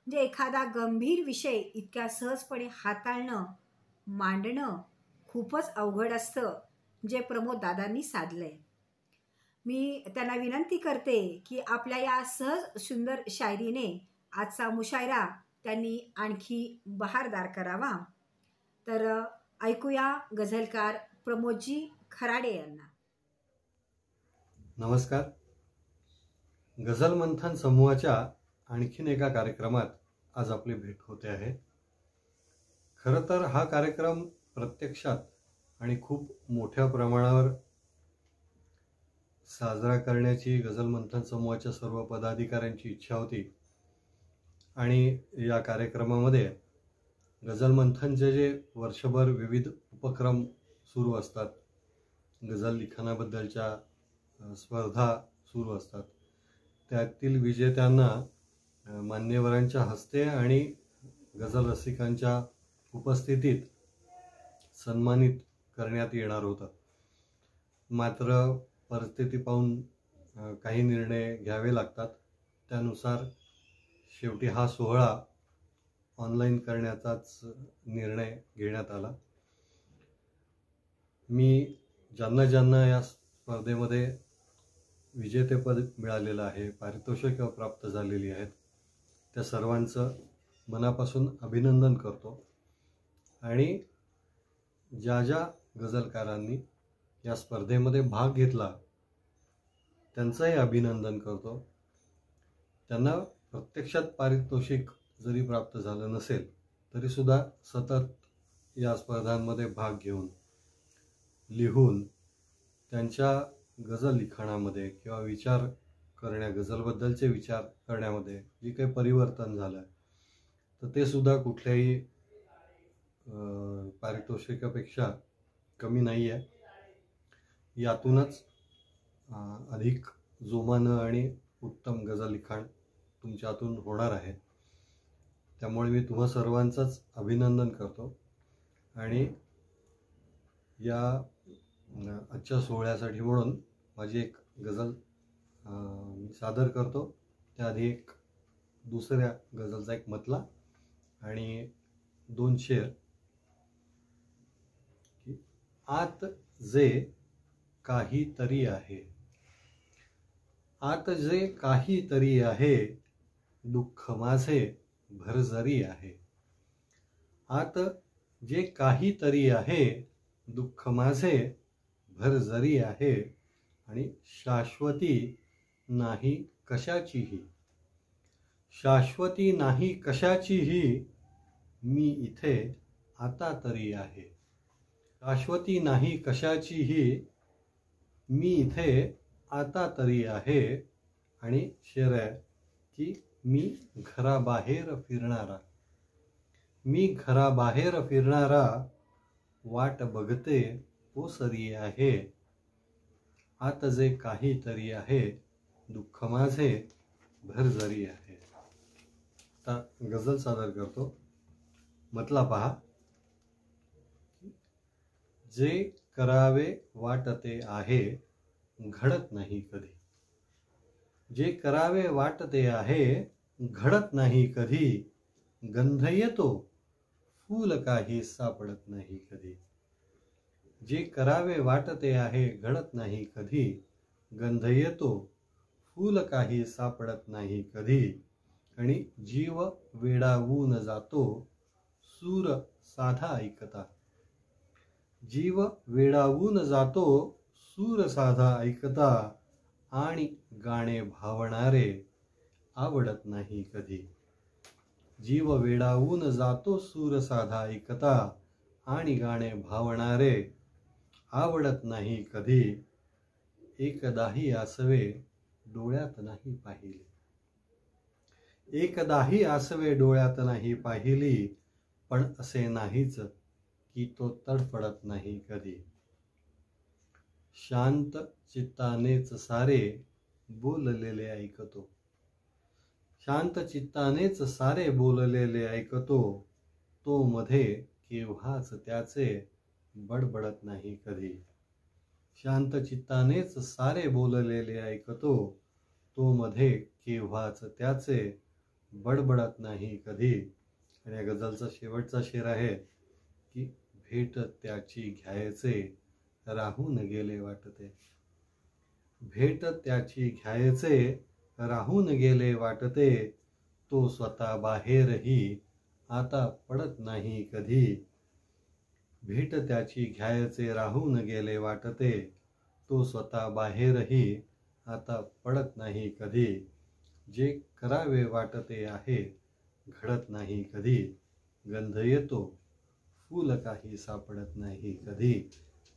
म्हणजे एखादा गंभीर विषय इतक्या सहजपणे हाताळणं मांडणं खूपच अवघड असतं, जे प्रमोद दादांनी साधलंय. मी त्यांना विनंती करते की आपल्या या सहज सुंदर शायरीने आजचा मुशायरा त्यांनी आणखी बहारदार करावा. तर ऐकूया गझलकार प्रमोदजी खराडे यांना. नमस्कार. गझल मंथन समूहाच्या आणखीन एका कार्यक्रमात आज आपली भेट होते आहे. खरं तर हा कार्यक्रम प्रत्यक्षात आणि खूप मोठ्या प्रमाणावर साजरा करण्याची गझल मंथन समूहाच्या सर्व पदाधिकाऱ्यांची इच्छा होती आणि या कार्यक्रमामध्ये गझल मंथनचे जे वर्षभर विविध उपक्रम सुरू असतात, गझल लिखाणाबद्दलच्या स्पर्धा सुरू असतात, त्यातील विजेत्यांना मान्यवरांच्या हस्ते आणि गझल रसिकांच्या उपस्थितीत सन्मानित करण्यात येणार होतं. मात्र परिस्थिती पाहून काही निर्णय घ्यावे लागतात. त्यानुसार शेवटी हा सोहळा ऑनलाईन करण्याचाच निर्णय घेण्यात आला. मी ज्यांना या स्पर्धेमध्ये विजेतेपद मिळालेलं आहे, पारितोषिक प्राप्त झालेली आहेत, त्या सर्वांचं मनापासून अभिनंदन करतो आणि ज्या गझलकारांनी या स्पर्धेमध्ये भाग घेतला त्यांचंही अभिनंदन करतो. त्यांना प्रत्यक्षात पारितोषिक जरी प्राप्त झालं नसेल तरीसुद्धा सतत या स्पर्धांमध्ये भाग घेऊन लिहून त्यांच्या गझल लिखाणामध्ये किंवा विचार करण्या गझलबद्दलचे विचार करण्यामध्ये जे काही परिवर्तन झालं तर ते सुद्धा कुठल्याही पारितोषिकापेक्षा कमी नाही आहे. यातूनच अधिक जोमानं आणि उत्तम गझल लिखाण तुमच्यातून होणार आहे. त्यामुळे मी तुम्हा सर्वांचंच अभिनंदन करतो आणि या आजच्या सोहळ्यासाठी म्हणून माझी एक गझल मी सादर करतो. त्याआधी एक दुसऱ्या गझलचा एक मतला आणि 2 शेर. आत जे काहीतरी आहे, आत जे काहीतरी आहे, दुःख माझे भरजरी आहे, आत जे काहीतरी आहे, दुःख माझे भरजरी आहे आणि शाश्वती नाही कशाचीही. शाश्वती नाही कशाचीही, मी इथे आता तरी आहे. शाश्वती नाही कशाचीही, मी इथे आता तरी आहे. आणि शेर आहे की मी घराबाहेर फिरणारा, मी घराबाहेर फिरणारा, वाट बघते ओसरी आहे. आत जे काहीतरी आहे, दुःख माझे भरजरी आहे. आता गझल सादर करतो. म्हटला पहा. जे करावे वाटते आहे, घडत नाही कधी. जे करावे वाटते आहे, घडत नाही कधी. गंध येतो, फूल काही सापडत नाही कधी. जे करावे वाटते आहे, घडत नाही कधी. गंध येतो, फूल काही सापडत नाही कधी. आणि जीव वेडावून जातो, सूर साधा ऐकता. जीव वेडावून जातो, सूर साधा ऐकता. आणि गाणे भावणारे आवडत नाही कधी. जीव वेडावून जातो, सूर साधा ऐकता. आणि गाणे भावणारे आवडत नाही कधी. एकदाही आसवे डोळ्यात नाही पाहिले. एकदाही आसवे डोळ्यात नाही पाहिली. पण असे नाहीच की तो तडफडत नाही कधी. शांत चित्तानेच सारे बोललेले ऐकतो. शांत चित्तानेच सारे बोललेले ऐकतो. तो मध्ये केव्हाच त्याचे बडबडत नाही कधी. शांत चित्तानेच सारे बोललेले ऐकतो. तो मध्ये केव्हाच त्याचे बडबडत नाही कधी. आणि या गझलचा शेवटचा शेर आहे की भेट त्याची घ्यायचे राहून गेले वाटते. भेट त्याची घ्यायचे राहून गेले वाटते. तो स्वतः बाहेरही आता पडत नाही कधी. भेट त्याची घ्यायचे राहून गेले वाटते. तो स्वतः बाहेरही आता पडत नाही कधी. जे करावे वाटते आहे, घडत नाही कधी. गंध येतो, फूल काही सापडत नाही कधी.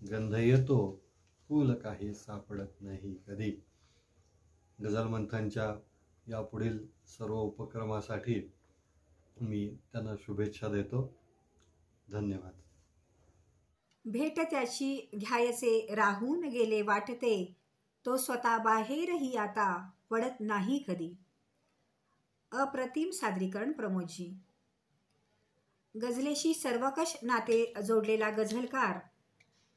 गंध येतो, फूल काही सापडत नाही कधी. गझल मंथनच्या या पुढील सर्व उपक्रमासाठी मी त्यांना शुभेच्छा देतो. धन्यवाद. भेट त्याची घ्यायचे राहून गेले वाटते. तो स्वतः बाहेरही आता पडत नाही कधी. अप्रतिम सादरीकरण प्रमोदजी. गझलेशी सर्वकष नाते जोडलेला गझलकार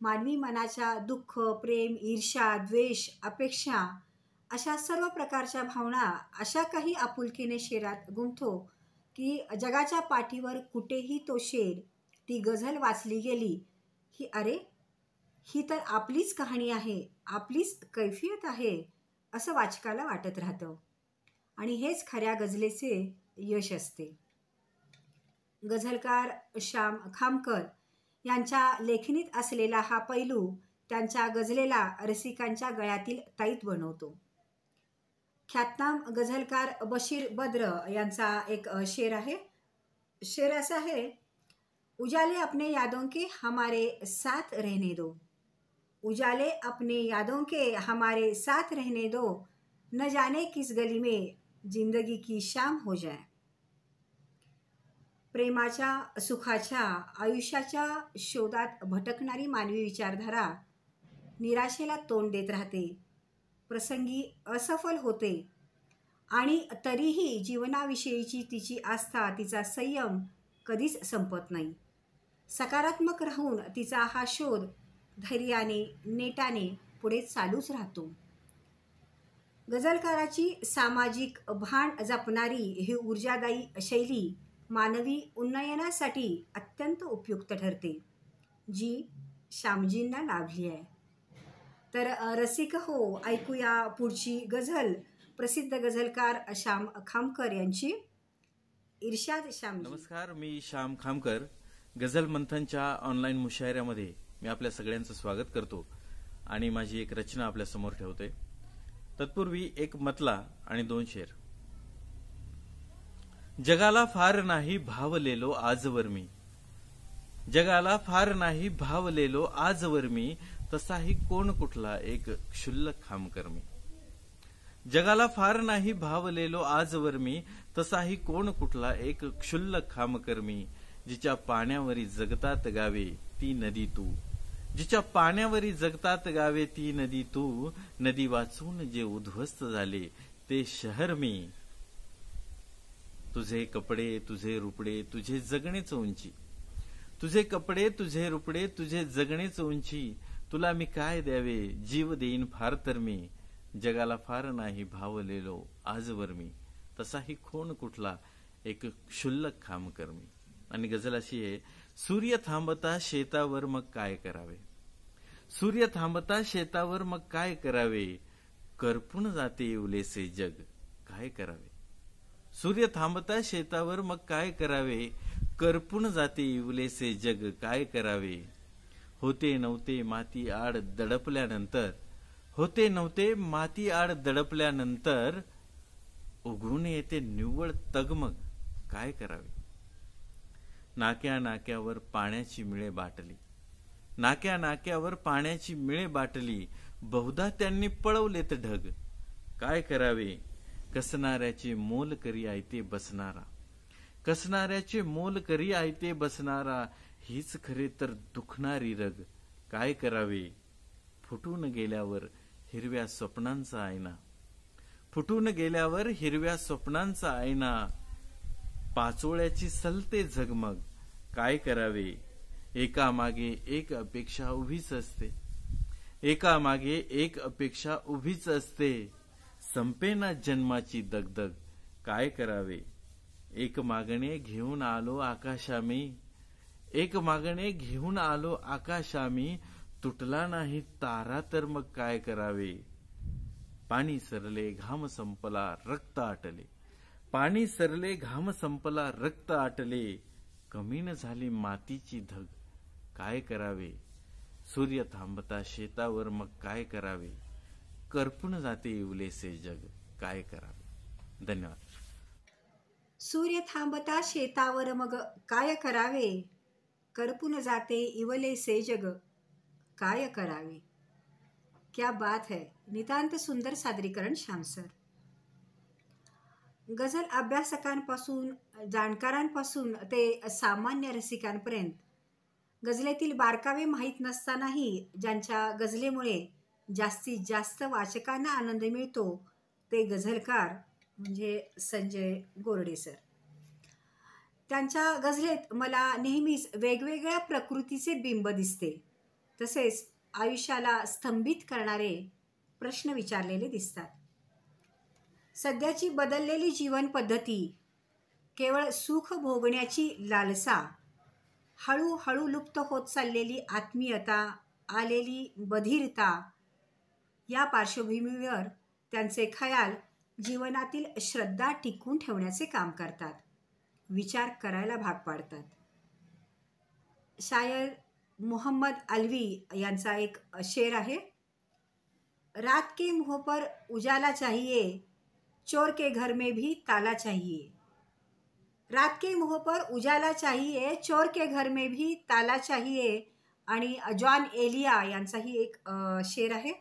मानवी मनाच्या दुःख, प्रेम, ईर्ष्या, द्वेष, अपेक्षा अशा सर्व प्रकारच्या भावना अशा काही आपुलकीने शेरात गुंफतो की जगाच्या पाठीवर कुठेही तो शेर, ती गझल वाचली गेली की अरे, ही तर आपलीच कहाणी आहे, आपलीच कैफियत आहे असं वाचकाला वाटत राहतं. आणि हेच खऱ्या गझलेचे यश असते. गझलकार श्याम खामकर यांच्या लेखणीत असलेला हा पैलू त्यांच्या गझलेला रसिकांच्या गळ्यातील ताईत बनवतो. ख्यातनाम गझलकार बशीर बद्र यांचा एक शेर आहे. शेर असा आहे, उजाले अपने यादों के हमारे साथ रहने दो. उजाले अपने यादों के हमारे साथ रहने दो. न जाने किस गली में जिंदगी की शाम हो जाए. प्रेमाच्या, सुखाच्या, आयुष्याच्या शोधात भटकणारी मानवी विचारधारा निराशेला तोंड देत राहते, प्रसंगी असफल होते आणि तरीही जीवनाविषयीची तिची आस्था, तिचा संयम कधीच संपत नाही. सकारात्मक राहून तिचा हा शोध धैर्याने, नेटाने पुढे चालूच राहतो. गझलकाराची सामाजिक भान जपणारी ही ऊर्जादायी शैली मानवी उन्नयनासाठी अत्यंत उपयुक्त ठरते, जी श्यामजींना लाभली आहे. तर रसिक हो, ऐकूया पुढची गझल प्रसिद्ध गझलकार श्याम खामकर यांची. इर्शाद श्यामजी. नमस्कार, मी श्याम खामकर. गझल मंथनच्या ऑनलाईन मुशायऱ्यामध्ये मी आपल्या सगळ्यांचं स्वागत करतो आणि माझी एक रचना आपल्या समोर ठेवते. तत्पूर्वी एक मतला आणि 2 शेर. जगाला फार नाही भावलेलो आजवर मी, जगाला फार नाही भावलेलो आजवर मी, तसाही कोण कुठला एक क्षुल्लक खामकर मी. जगाला फार नाही भावलेलो आजवर मी, तसाही कोण कुठला एक क्षुल्लक खामकर मी. जिच्या पाण्यावरी जगतात गावे ती नदी तू, जिच्या पाण्यावरी जगतात गावे ती नदी तू. नदी वाचून जे उद्ध्वस्त झाले ते शहर मी. तुझे कपडे तुझे रुपडे तुझे जगणेच उंची, तुझे कपडे तुझे रुपडे तुझे जगणेच उंची. तुला मी काय द्यावे जीव देईन फार तर मी. जगाला फार नाही भावलेलो आजवर मी, तसाही कोण कुठला एक क्षुल्लक खामकर मी. आणि गझल अशी आहे. सूर्य थांबता शेतावर मग काय करावे, सूर्य थांबता शेतावर मग काय करावे. करपून जाते येवलेसे जग काय करावे. सूर्य थांबता शेतावर मग काय करावे. करपून जाते येवलेसे जग काय करावे. होते नव्हते माती आड दडपल्यानंतर, होते नव्हते माती आड दडपल्यानंतर, उघडून येते निव्वळ तगमग काय करावे. नाक्या नाक्यावर पाण्याची मिळे बाटली, नाक्या नाक्यावर पाण्याची मिळे बाटली. बहुधा त्यांनी पळवलेत ढग काय करावे. कसणाऱ्याचे मोल करी आयते बसणारा, कसणाऱ्याचे मोल करी आयते बसणारा. हीच खरे तर दुखणारी रग काय करावे. फुटून गेल्यावर हिरव्या स्वप्नांचा आयना, फुटून गेल्यावर हिरव्या स्वप्नांचा आयना. पाचोळ्याची सलते झगमग काय करावे. एका मागे एक अपेक्षा उभीच असते, एका मागे एक अपेक्षा उभीच असते. संपेना जन्माची दगदग काय करावे. एक मागणे घेऊन आलो आकाशामी, एक मागणे घेऊन आलो आकाशामी. तुटला नाही तारा तर मग काय करावे. पाणी सरले घाम संपला रक्त आटले, पाणी सरले घाम संपला रक्त आटले. कमीन झाली मातीची धग काय करावे. सूर्य थांबता शेतावर मग काय करावे. करपून जाते येवलेसे जग काय करावे. धन्यवाद. सूर्य थांबता शेतावर मग काय करावे. करपून जाते इवलेसे जग काय करावे. क्या बात है. नितांत सुंदर सादरीकरण श्याम सर. गझल अभ्यासकांपासून, जाणकारांपासून ते सामान्य रसिकांपर्यंत गझलेतील बारकावे माहीत नसतानाही ज्यांच्या गझलेमुळे जास्तीत जास्त वाचकांना आनंद मिळतो ते गझलकार म्हणजे संजय गोरडे सर. त्यांच्या गझलेत मला नेहमीच वेगवेगळ्या प्रकृतीचे बिंब दिसते, तसेच आयुष्याला स्तंभित करणारे प्रश्न विचारलेले दिसतात. सध्याची बदललेली जीवन पद्धती, केवळ सुख भोगण्याची लालसा, हळूहळू लुप्त होत चाललेली आत्मीयता, आलेली बधिरता या पार्श्वभूमीवर त्यांचे खयाल जीवनातील श्रद्धा टिकवून ठेवण्याचे काम करतात, विचार करायला भाग पाडतात. शायर मोहम्मद अलवी यांचा एक शेर आहे. रात के मुँह पर उजाला चाहिए, चोर के घर में भी ताला चाहिए. रात के मुँह पर उजाला चाहिए, चोर के घर में भी ताला चाहिए. आणि जॉन एलिया यांचाही एक शेर आहे.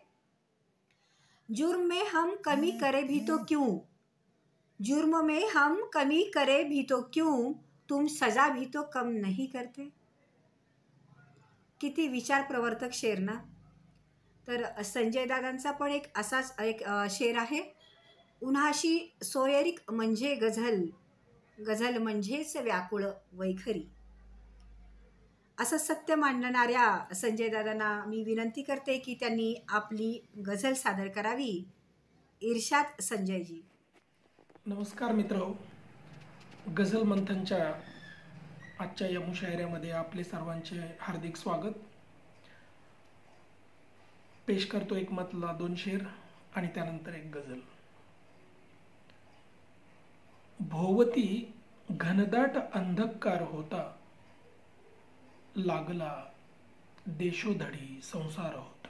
जुर्म में हम कमी करे भी तो क्यों, जुर्म में हम कमी करे भी तो क्यों, तुम सजा भी तो कम नहीं करते. किती विचार प्रवर्तक शेर ना. तर संजय दादांचा पण एक असाच एक शेर आहे. उन्हाशी सोयरीक म्हणजे गझल, गझल म्हणजेच व्याकुळ वैखरी. असं सत्य मांडणाऱ्या संजय दादांना मी विनंती करते की त्यांनी आपली गझल सादर करावी. इर्शाद संजयजी. नमस्कार मित्र. गझल मंथनच्या आजच्या या मुशायऱ्यामध्ये आपले सर्वांचे हार्दिक स्वागत. पेश करतो एक मतला 2 शेर आणि त्यानंतर एक गझल. भोवती घनदाट अंधकार होता, लागला देशोधडी संसार होता.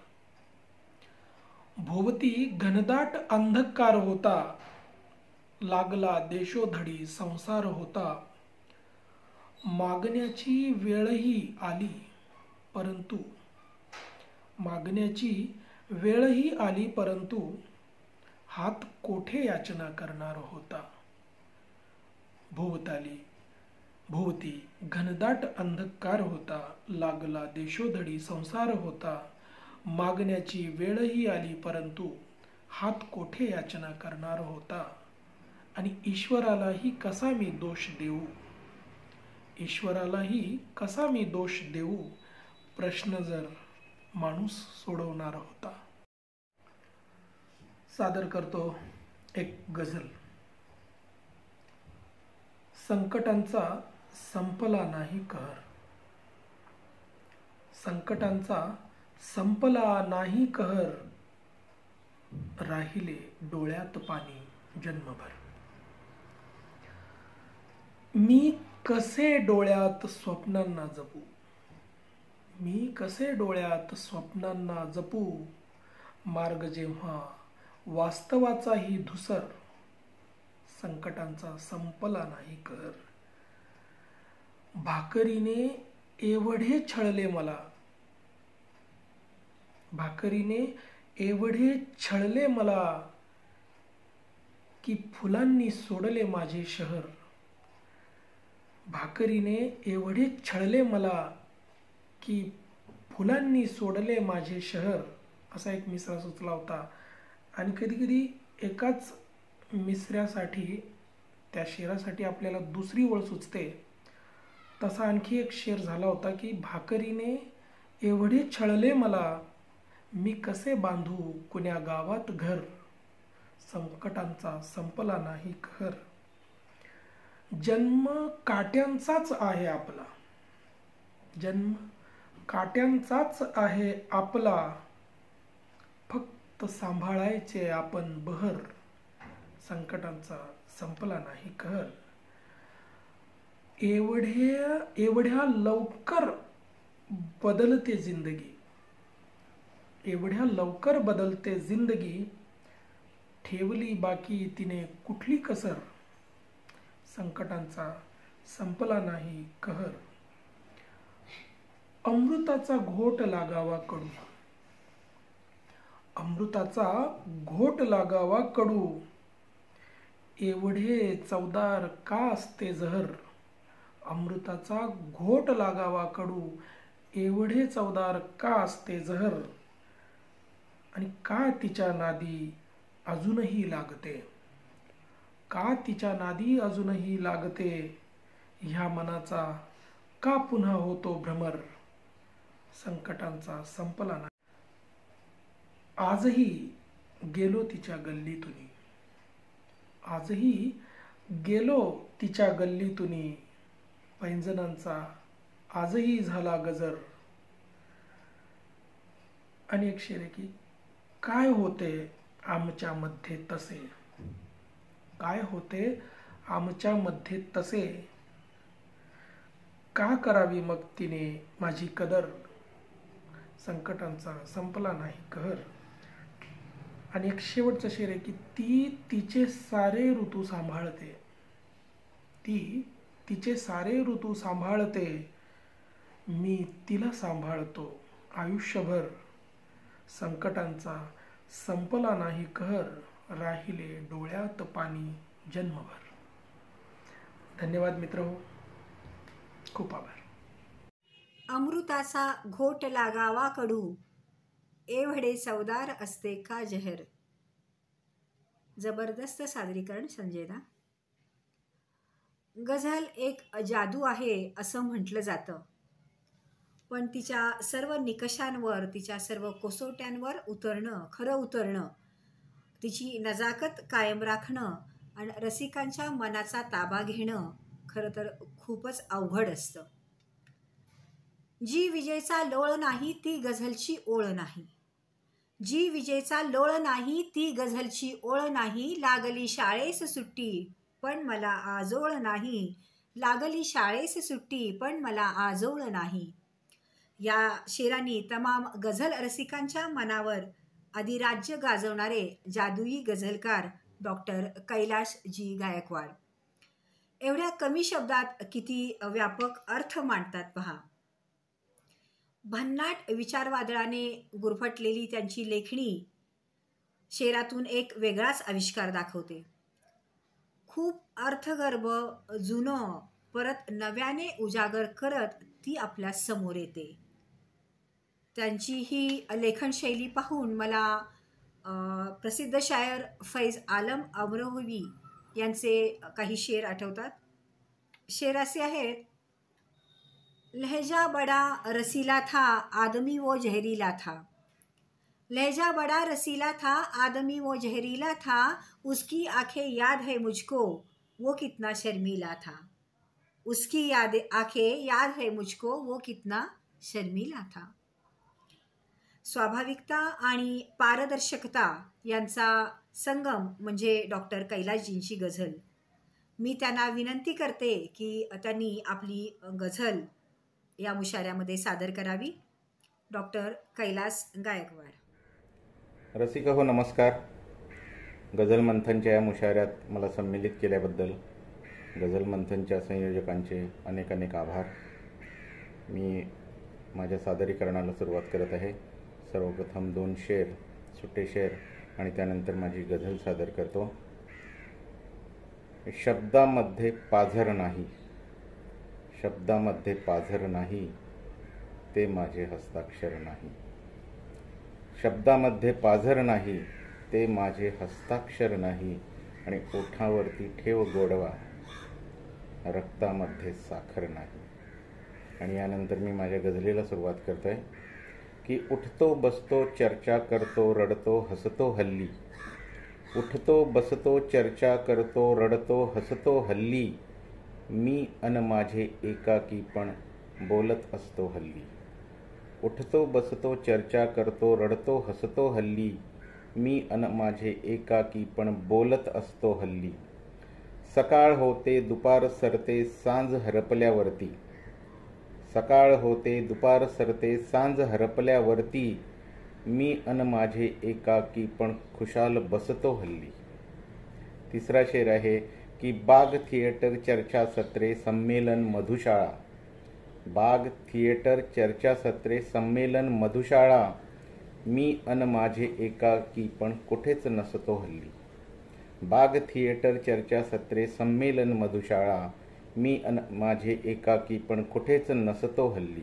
भोवती घनदाट अंधकार होता, लागला देशोधडी संसार होता. मागण्याची वेळही आली परंतु हात कोठे याचना करणार होता. भोवती घनदाट अंधकार होता, लागला देशोधडी संसार होता. मागण्याची वेळही आली परंतु हात कोठे याचना करणार होता. आणि ईश्वरालाही कसा मी दोष देऊ, प्रश्न जर माणूस सोडवणार होता. सादर करतो एक गझल. संकटांचा संपला नाही कहर, संकटांचा संपला नाही कहर. राहिले डोळ्यात पाणी जन्मभर. मी कसे डोळ्यात स्वप्नांना जपू, मार्ग जेव्हा वास्तवाचाही धुसर. संकटांचा संपला नाही कहर. भाकरीने एवढे छळले मला, की फुलांनी सोडले माझे शहर. भाकरीने एवढे छळले मला, की फुलांनी सोडले माझे शहर. असा एक मिसरा सुचला होता. आणि कधी कधी एकाच मिसऱ्यासाठी, त्या शेरासाठी आपल्याला दुसरी ओळ सुचते. तसा आणखी एक शेर झाला होता की भाकरीने एवढे छळले मला, मी कसे बांधू कुण्या गावात घर. संकटांचा संपला नाही कहर. जन्म काट्यांचाच आहे आपला, फक्त सांभाळायचे आपण बहर. संकटांचा संपला नाही कहर. एवढ्या लवकर बदलते जिंदगी, ठेवली बाकी तिने कुठली कसर. संकटांचा संपला नाही कहर. अमृताचा घोट लागावा कडू, एवढे चवदार का असते जहर. अमृताचा घोट लागावा कडू, एवढे चवदार का असते जहर. आणि का तिच्या नादी अजूनही लागते, ह्या मनाचा का पुन्हा होतो भ्रमर. संकटांचा संपला नाही. आजही गेलो तिच्या गल्लीतुनी, पैंजणांचा आजही झाला गजर. आणि एक शेर आहे की काय होते आमच्या मध्ये तसे, का करावी मग तिने माझी कदर. संकटांचा संपला नाही कहर. आणि एक शेवटचं शेर आहे की ती तिचे सारे ऋतू सांभाळते, मी तिला सांभाळतो आयुष्यभर. संकटांचा संपला नाही कहर, राहिले डोळ्यात पाणी जन्मभर. धन्यवाद मित्रहो, खूप आभार. अमृताचा घोट लागावा कडू, एवढे चवदार असते का जहर. जबरदस्त सादरीकरण संजयदा. गझल एक जादू आहे असं म्हटलं जातं, पण तिच्या सर्व निकषांवर, तिच्या सर्व कसोट्यांवर खरं उतरणं, तिची नजाकत कायम राखणं आणि रसिकांच्या मनाचा ताबा घेणं खरं तर खूपच अवघड असतं. जी विजेचा लोळ नाही ती गझलची ओळ नाही. जी विजेचा लोळ नाही ती गझलची ओळ नाही. लागली शाळेस सुट्टी पण मला आजोळ नाही. लागली शाळेस सुट्टी पण मला आजोळ नाही. या शेरांनी तमाम गझल रसिकांच्या मनावर अधिराज्य गाजवणारे जादुई गझलकार डॉक्टर कैलाश जी गायकवाड एवढ्या कमी शब्दात किती व्यापक अर्थ मांडतात पहा. भन्नाट विचारवादळाने गुरफटलेली त्यांची लेखणी शेरातून एक वेगळाच आविष्कार दाखवते. खूप अर्थगर्भ जुनं परत नव्याने उजागर करत ती आपल्या समोर येते. त्यांची ही लेखनशैली पाहून मला प्रसिद्ध शायर फैज आलम अमरोही यांचे काही शेर आठवतात. शेर असे आहेत: लहजा बड़ा रसीला था आदमी वो जहरीला था, लहजा बड़ा रसीला था आदमी वो जहरीला था, उसकी आंखें याद है मुझको वो कितना शर्मीला था, उसकी आंखें याद है मुझको वो कितना शर्मीला था. स्वाभाविकता आणि पारदर्शकता यांचा संगम म्हणजे डॉक्टर कैलाशजींची गझल. मी त्यांना विनंती करते की त्यांनी आपली गझल या मुशाऱ्यामध्ये सादर करावी. डॉक्टर कैलास गायकवाड. रसिक हो नमस्कार. गझल मंथनच्या या मुशाऱ्यात मला सम्मिलित केल्याबद्दल गझल मंथनच्या संयोजकांचे अनेक अनेक आभार. मी माझ्या सादरीकरणाला सुरुवात करत आहे. सर्वप्रथम 2 शेर, सुट्टे शेर आणि त्यानंतर माझी गझल सादर करतो. शब्दामध्ये पाझर नाही, शब्दामध्ये पाझर नाही, ते माझे हस्ताक्षर नाही. शब्दामध्ये पाझर नाही, ते माझे हस्ताक्षर नाही. आणि ओठावरती ठेव गोडवा, रक्तामध्ये साखर नाही. आणि यानंतर मी माझ्या गझलेला सुरुवात करतोय की उठतो बसतो चर्चा करतो रडतो हसतो हल्ली, उठतो बसतो चर्चा करतो रडतो हसतो हल्ली, मी अन माझे एकाकी पण बोलत असतो हल्ली. उठतो बसतो चर्चा करतो रडतो हसतो हल्ली, मी अन माझे एकाकी पण बोलत असतो हल्ली. सकाळ होते दुपार सरते सांज हरपल्यावरती, सकाळ होते दुपार सरते सांज हरपल्यावरती, मी अन माझे एकाकी पण खुशाल बसतो हल्ली. तिसरा शेर आहे की बाग थिएटर चर्चासत्रे संमेलन मधुशाळा, बाग थिएटर चर्चासत्रे संमेलन मधुशाळा, मी अन माझे एकाकी पण कुठेच नसतो हल्ली. बाग थिएटर चर्चासत्रे संमेलन मधुशाळा, मी अन माझे एकाकी पण कुठेच नसतो हल्ली.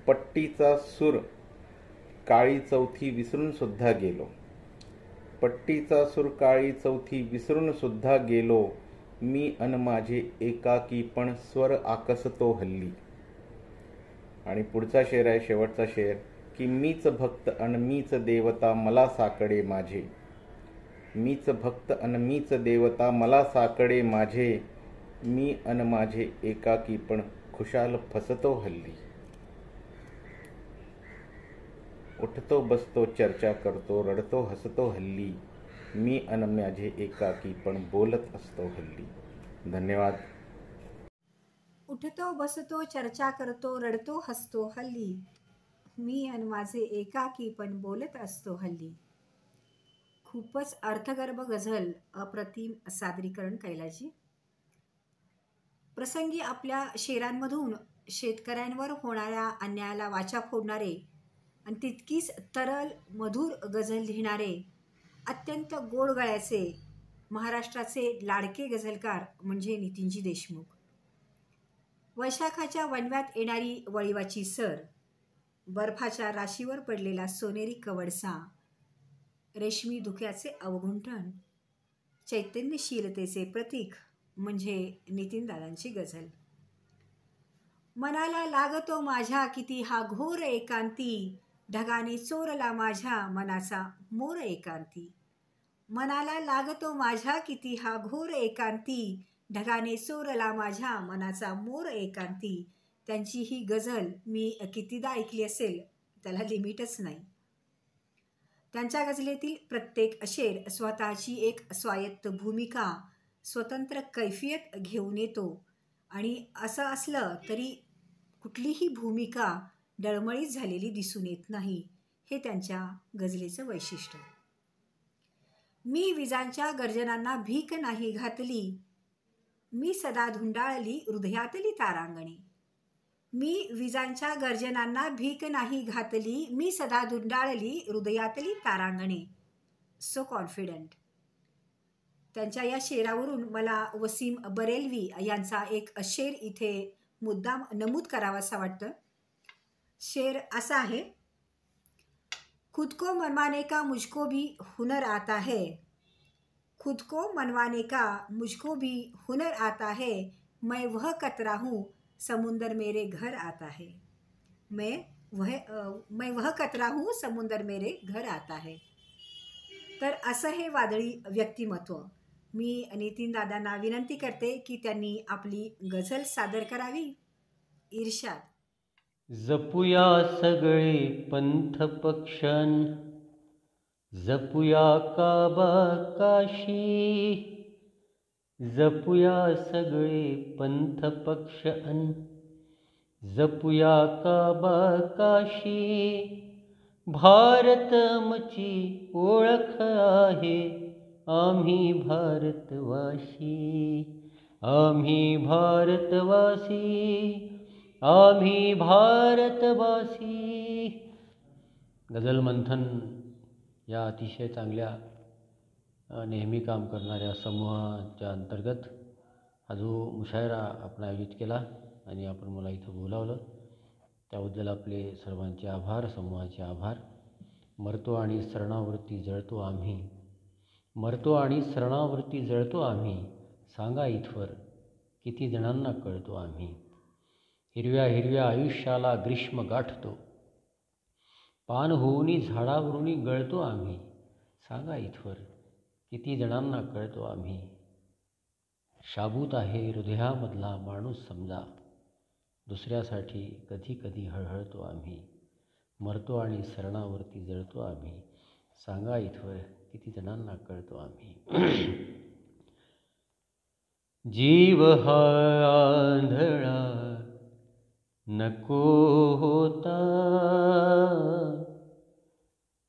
पट्टीचा सूर काळी चौथी विसरून सुद्धा गेलो, पट्टीचा सूर काळी चौथी विसरून सुद्धा गेलो, मी अन माझे एकाकी पण स्वर आकसतो हल्ली. आणि पुढचा शेर आहे, शेवटचा शेर, की मीच भक्त अन मीच देवता मला साकडे माझे, मीच भक्त अन मीच देवता मला साकडे माझे, मी अन माझे एकाकी पण खुशाल फसतो हल्ली. उठतो बसतो चर्चा करतो रडतो हसतो हल्ली, मी अन माझे एकाकी पण बोलत असतो हल्ली. धन्यवाद. उठतो बसतो चर्चा करतो रडतो हसतो हल्ली, मी अन माझे एकाकी पण बोलत असतो हल्ली. खूपच अर्थगर्भ गझल, अप्रतिम सादरीकरण कैलाजी. प्रसंगी आपल्या शेरांमधून शेतकऱ्यांवर होणाऱ्या अन्यायाला वाचा फोडणारे आणि तितकीच तरल मधुर गझल लिहिणारे अत्यंत गोड गळ्याचे महाराष्ट्राचे लाडके गझलकार म्हणजे नितीनजी देशमुख. वैशाखाच्या वणव्यात येणारी वळीवाची सर, बर्फाच्या राशीवर पडलेला सोनेरी कवडसा, रेशमी धुक्याचे अवगुंठन, चैतन्यशीलतेचे प्रतीक म्हणजे नितीनदादांची गझल. मनाला लागतो माझ्या किती हा घोर एकांती, ढगाने चोरला माझ्या मनाचा मोर एकांती. मनाला लागतो माझ्या किती हा घोर एकांती, ढगाने चोरला माझ्या मनाचा मोर एकांती. त्यांची ही गझल मी कितीदा ऐकली असेल त्याला लिमिटच नाही. त्यांच्या गझलेतील प्रत्येक शेर स्वतःची एक स्वायत्त भूमिका, स्वतंत्र कैफियत घेऊन येतो. आणि असं असलं तरी कुठलीही भूमिका डळमळीत झालेली दिसून येत नाही. हे त्यांच्या गझलेचं वैशिष्ट्य. मी विजांच्या गर्जनांना भीक नाही घातली, मी सदा धुंडाळली हृदयातली तारांगणे. मी विजांच्या गर्जनांना भीक नाही घातली, मी सदा धुंडाळली हृदयातली तारांगणे. So confident. त्यांच्या या शेरावरून मला वसीम बरेलवी यांचा एक शेर इथे मुद्दाम नमूद करावासा वाटतं. शेर असा आहे, खुद को मनवाने का मुझको भी हुनर आता है, खुद को मनवाने का मुझको भी हुनर आता है, मैं वह कतरा हूँ समुंदर मेरे घर आता है, मैं वह कतरा हूँ समुंदर मेरे घर आता है. तर असं हे वादळी व्यक्तिमत्व. मी नितीन दादांना विनंती करते की त्यांनी आपली गझल सादर करावी. इर्शाद. जपूया सगळे पंथ पक्षन, जपूया काबा काशी, जपूया सगळे पंथ पक्षन, जपूया काबा काशी. भारतमची ओळख आहे, आम्ही भारतवासी, आम्ही भारतवासी, आम्ही भारतवासी. गझल मंथन या अतिशय चांगल्या नेहमी काम करणाऱ्या समूहाच्या अंतर्गत हा जो मुशायरा आपण आयोजित केला आणि आपण मला इथं बोलावलं त्याबद्दल आपले सर्वांचे आभार, समूहाचे आभार. मरतो आणि शरणावरती जळतो आम्ही, मरतो आणि शरणावरती जळतो आम्ही, सांगा इथवर किती जणांना कळतो आम्ही. हिरव्या हिरव्या आयुष्याला ग्रीष्म गाठतो, पान होऊनी झाडावरुनी गळतो आम्ही, सांगा इथवर किती जणांना कळतो आम्ही. शाबूत आहे हृदयामधला माणूस समजा, दुसऱ्यासाठी कधी कधी हळहळतो आम्ही, मरतो आणि शरणावरती जळतो आम्ही, सांगा इथवर किती जणांना कळतो आम्ही. जीव हा आंधळा नको होता,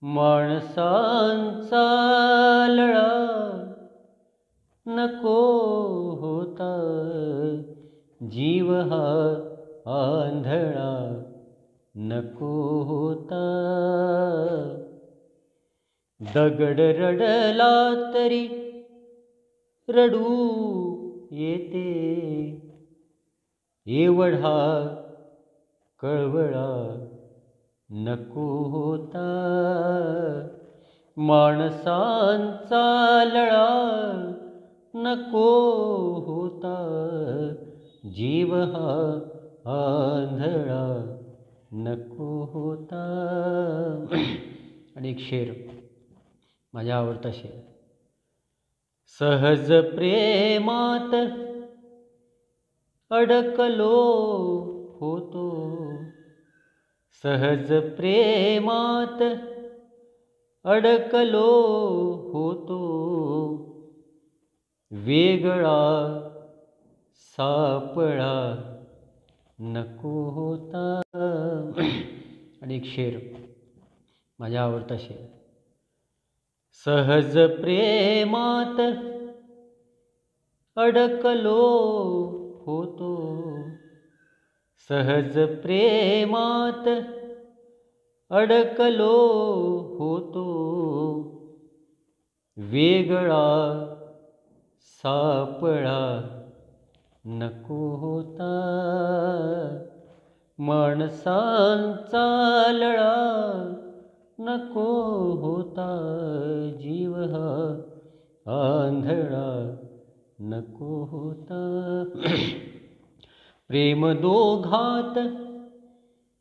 माणसांचा लळा नको होता, जीव हा आंधळा नको होता. दगड रडला तरी रडू येते, एवढा कळवळा नको होता, माणसांचा लळा नको होता, जीव हा आंधळा नको होता. आणि एक शेर, माझा आवडता शेर. सहज प्रेमात अडकलो होतो, सहज प्रेमात अडकलो होतो, वेगळा सापळा नको होता. आणि एक शेर, माझा आवडता शेर. सहज प्रेमात अडकलो होतो, सहज प्रेमात अडकलो होतो, वेगळा सापळा नको होता, माणसांचा लळा नको होता, जीव हा आंधळा नको होता. प्रेम दोघात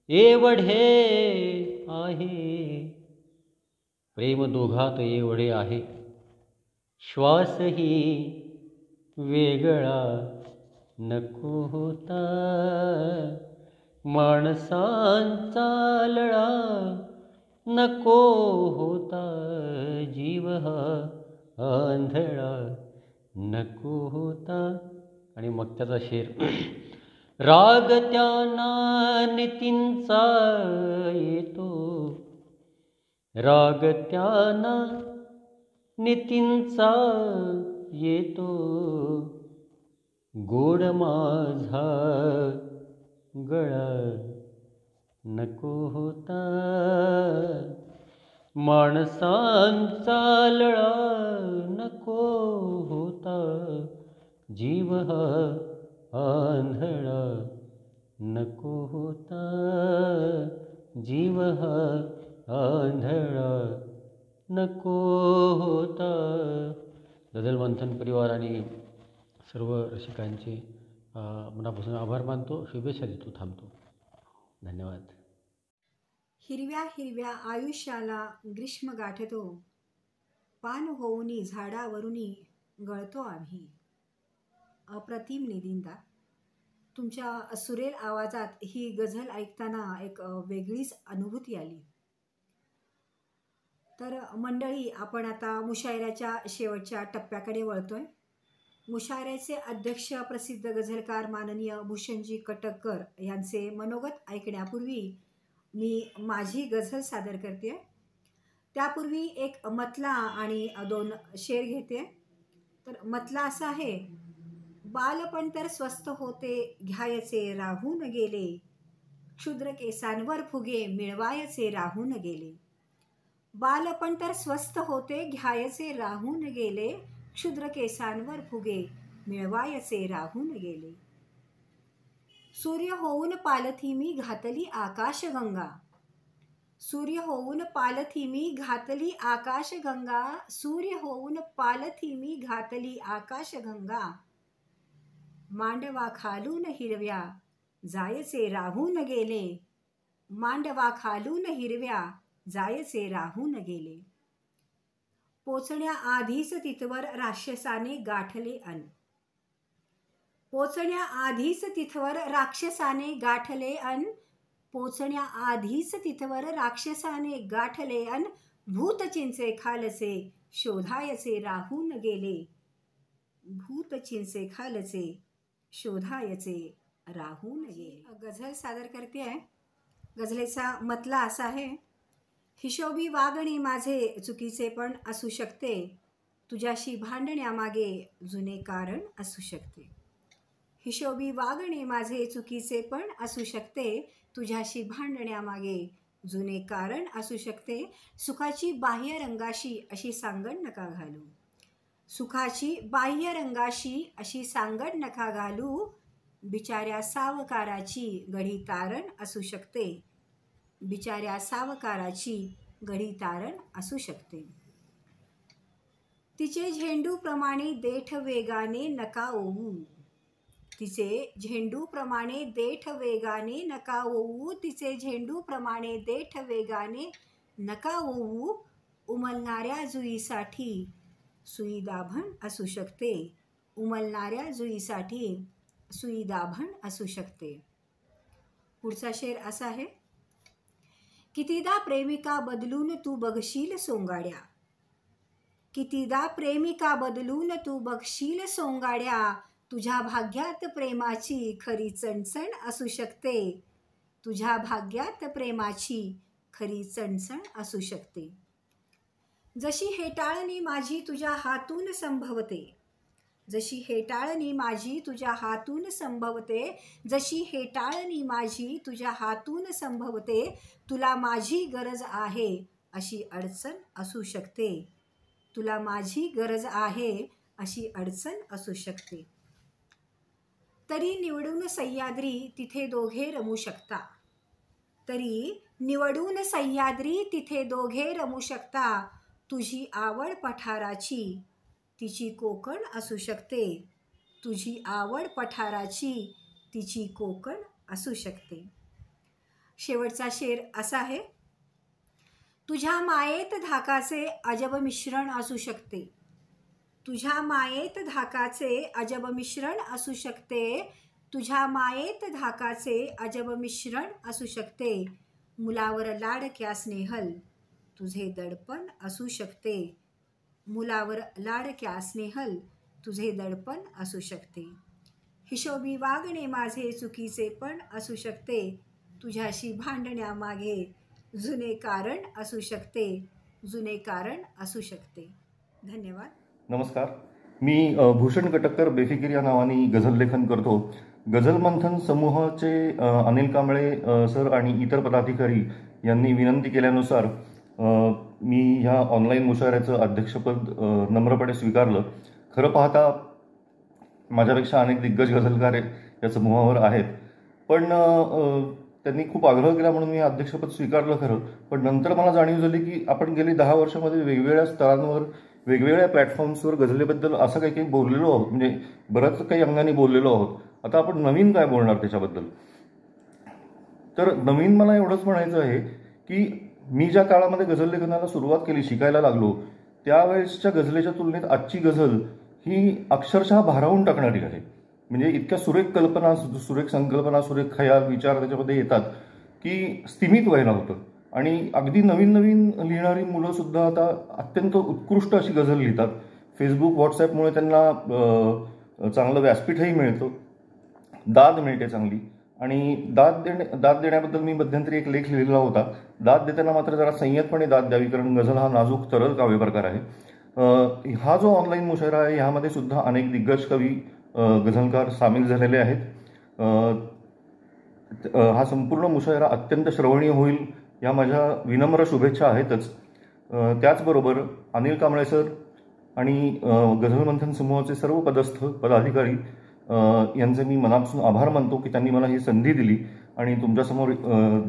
एवढे आहे, प्रेम दोघात एवढे आहे, श्वासही वेगळा नको होता, माणसांचा लळा नको होता, जीव हा आंधळा नको होता. आणि मग त्याचा शेर. राग त्यांना नितींचा येतो, राग त्यांना नितींचा येतो, गोड माझा गळा नको होता, माणसांचा लळा नको होता, जीव हा आंधळा नको होता, जीव हा आंधळा नको होता. गझल मंथन परिवार आणि सर्व रसिकांचे मनापासून आभार मानतो, शुभेच्छा देतो, थांबतो. धन्यवाद. हिरव्या हिरव्या आयुष्याला ग्रीष्म गाठतो, पान होऊनी झाडावरुनी गळतो आम्ही. अप्रतिम निदिंदा. तुमच्या सुरेल आवाजात ही गझल ऐकताना एक वेगळीच अनुभूती आली. तर मंडळी, आपण आता मुशायऱ्याच्या शेवटच्या टप्प्याकडे वळतोय. मुशायऱ्याचे अध्यक्ष प्रसिद्ध गझलकार माननीय भूषणजी कटककर यांचे मनोगत ऐकण्यापूर्वी मी माझी गझल सादर करते. त्यापूर्वी एक मतला आणि 2 शेर घेते. तर मतला असा आहे: बालपण तर स्वस्त होते घ्यायचे राहून गेले, क्षुद्र केसांवर फुगे मिळवायचे राहून गेले. बालपण तर स्वस्त होते घ्यायचे राहून गेले, क्षुद्र केसांवर फुगे मिळवायचे राहून गेले. सूर्य होऊन पालथी मी घातली आकाशगंगा, सूर्य होऊन पालथी मी घातली आकाशगंगा, सूर्य होऊन पालथी मी घातली आकाशगंगा. मांडवा खालून हिरव्या जायचे राहून गेले, मांडवा खालून हिरव्या जायचे राहून गेले. पोचण्याआधीच तिथवर राक्षसाने गाठले अन, पोचण्याआधीच तिथवर राक्षसाने गाठले अन, पोचण्याआधीच तिथवर राक्षसाने गाठले अन, भूत चिंचे खालचे शोधायचे राहून गेले, भूत चिंचे खालचे शोधायचे राहून गेले. गझल सादर करते आहे. गझलेचा मतला असा आहे: हिशोबी वागणे माझे चुकीचे पण असू शकते, तुझ्याशी भांडण्यामागे जुने कारण असू शकते. हिशोबी वागणे माझे चुकीचे पण असू शकते, तुझ्याशी भांडण्यामागे जुने कारण असू शकते. सुखाची बाह्य रंगाशी अशी सांगड नका घालू, सुखाची बाह्य रंगाशी अशी सांगड नका घालू, बिचाऱ्या सावकाराची गढी तारण असू शकते, बिचाऱ्या सावकाराची गढी तारण असू शकते. तिचे झेंडूप्रमाणे देठ वेगाने नका ओवू, तिचे झेंडूप्रमाणे देठ वेगाने नका ओवू, तिचे झेंडूप्रमाणे देठ वेगाने नका ओवू, उमलणाऱ्या जुईसाठी सुईदाभण असू शकते, उमलणाऱ्या जुईसाठी सुईदाभण असू शकते. पुढचा शेर असा आहे: कितीदा प्रेमिका बदलून तू बघशील सोंगाड्या, कितीदा प्रेमिका बदलून तू बघशील सोंगाड्या, तुझ्या भाग्यात प्रेमाची खरी चणचण असू शकते, तुझ्या भाग्यात प्रेमाची खरी चणचण असू शकते. जशी हेटाळणी माझी तुझ्या हातून संभवते, जशी हेटाळणी माझी तुझ्या हातून संभवते, जशी हेटाळणी माझी तुझ्या हातून संभवते, तुला माझी गरज आहे अशी अडचण असू शकते, तुला माझी गरज आहे अशी अडचण असू शकते. तरी निवडून सह्याद्री तिथे दोघे रमू शकता, तरी निवडून सह्याद्री तिथे दोघे रमू शकता, तुझी आवड पठाराची तिची कोकण असू शकते, तुझी आवड पठाराची तिची कोकण असू शकते. शेवटचा शेर असा आहे: तुझ्या मायेत धाकाचे अजब मिश्रण असू शकते, तुझ्या मायेत धाकाचे अजब मिश्रण असू शकते, तुझ्या मायेत धाकाचे अजब मिश्रण असू शकते, मुलावर लाडक्या स्नेहल तुझे दडपण असू शकते, मुलावर लाडक्या स्नेहल तुझे दडपण असू शकते. हिशोबी वागणे माझे चुकीचे पण असू शकते, तुझ्याशी भांडण्यामागे जुने कारण असू शकते, जुने कारण असू शकते. धन्यवाद. नमस्कार, मी भूषण कटक्कर बेफिकीर या नावाने गझल लेखन करतो. गझल मंथन समूहाचे अनिल कांबळे सर आणि इतर पदाधिकारी यांनी विनंती केल्यानुसार मी ह्या ऑनलाईन मुशायऱ्याचं अध्यक्षपद नम्रपणे स्वीकारलं. खरं पाहता माझ्यापेक्षा अनेक दिग्गज गझलकार या समूहावर आहेत, पण त्यांनी खूप आग्रह केला म्हणून मी अध्यक्षपद स्वीकारलं खरं. पण नंतर मला जाणीव झाली की आपण गेली 10 वर्षामध्ये वेगवेगळ्या स्तरांवर वेगवेगळ्या प्लॅटफॉर्म्सवर गझलेबद्दल असं काही बोललेलो आहोत, म्हणजे बरंच काही अंगाने बोललेलो आहोत. आता आपण नवीन काय बोलणार त्याच्याबद्दल? तर नवीन मला एवढंच म्हणायचं आहे की मी ज्या काळामध्ये गझल लेखनाला सुरुवात केली, शिकायला लागलो, त्यावेळेसच्या गझलेच्या तुलनेत आजची गझल ही अक्षरशः भारावून टाकणारी आहे. म्हणजे इतक्या सुरेख कल्पना, सुरेख संकल्पना, सुरेख खयाल, विचार त्याच्यामध्ये येतात की स्तिमित व्हायला होतं. आणि अगदी नवीन नवीन लिहिणारी मुलं सुद्धा आता अत्यंत उत्कृष्ट अशी गझल लिहितात. फेसबुक, व्हॉट्सॲपमुळे त्यांना चांगलं व्यासपीठही मिळतं, दाद मिळते चांगली. आणि दाद देण्याबद्दल मी मध्यंतरी एक लेख लिहिलेला होता. दाद देताना मात्र जरा संयतपणे दाद द्यावी, कारण गझल हा नाजूक तरल काव्य प्रकार आहे. हा जो ऑनलाईन मुशायरा आहे ह्यामध्ये सुद्धा अनेक दिग्गज कवी, गझलकार सामील झालेले आहेत. हा संपूर्ण मुशायरा अत्यंत श्रवणीय होईल या माझ्या विनम्र शुभेच्छा आहेतच. त्याचबरोबर अनिल कांबळे सर आणि गझल मंथन समूहाचे सर्व पदस्थ पदाधिकारी यांचे मी मनापासून आभार मानतो की त्यांनी मला ही संधी दिली आणि तुमच्यासमोर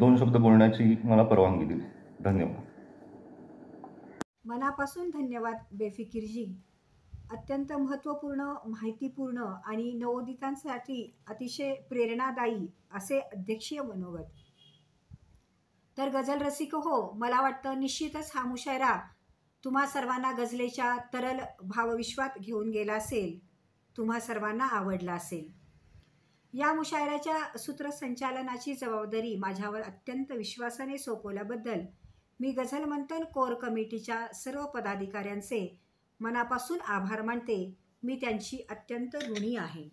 2 शब्द बोलण्याची मला परवानगी दिली. धन्यवाद. मनापासून धन्यवाद बेफिकीरजी. अत्यंत महत्त्वपूर्ण, माहितीपूर्ण आणि नवोदितांसाठी अतिशय प्रेरणादायी असे अध्यक्षीय मनोगत. तर गझल रसिक हो, मला वाटतं निश्चितच हा मुशायरा तुम्हा सर्वांना गझलेच्या तरल भावविश्वात घेऊन गेला असेल, तुम्हा सर्वांना आवडला असेल. या मुशायऱ्याच्या सूत्रसंचालनाची जबाबदारी माझ्यावर अत्यंत विश्वासाने सोपवल्याबद्दल मी गझल मंथन कोर कमिटीच्या सर्व पदाधिकाऱ्यांचे मनापासून आभार मानते. मी त्यांची अत्यंत ऋणी आहे.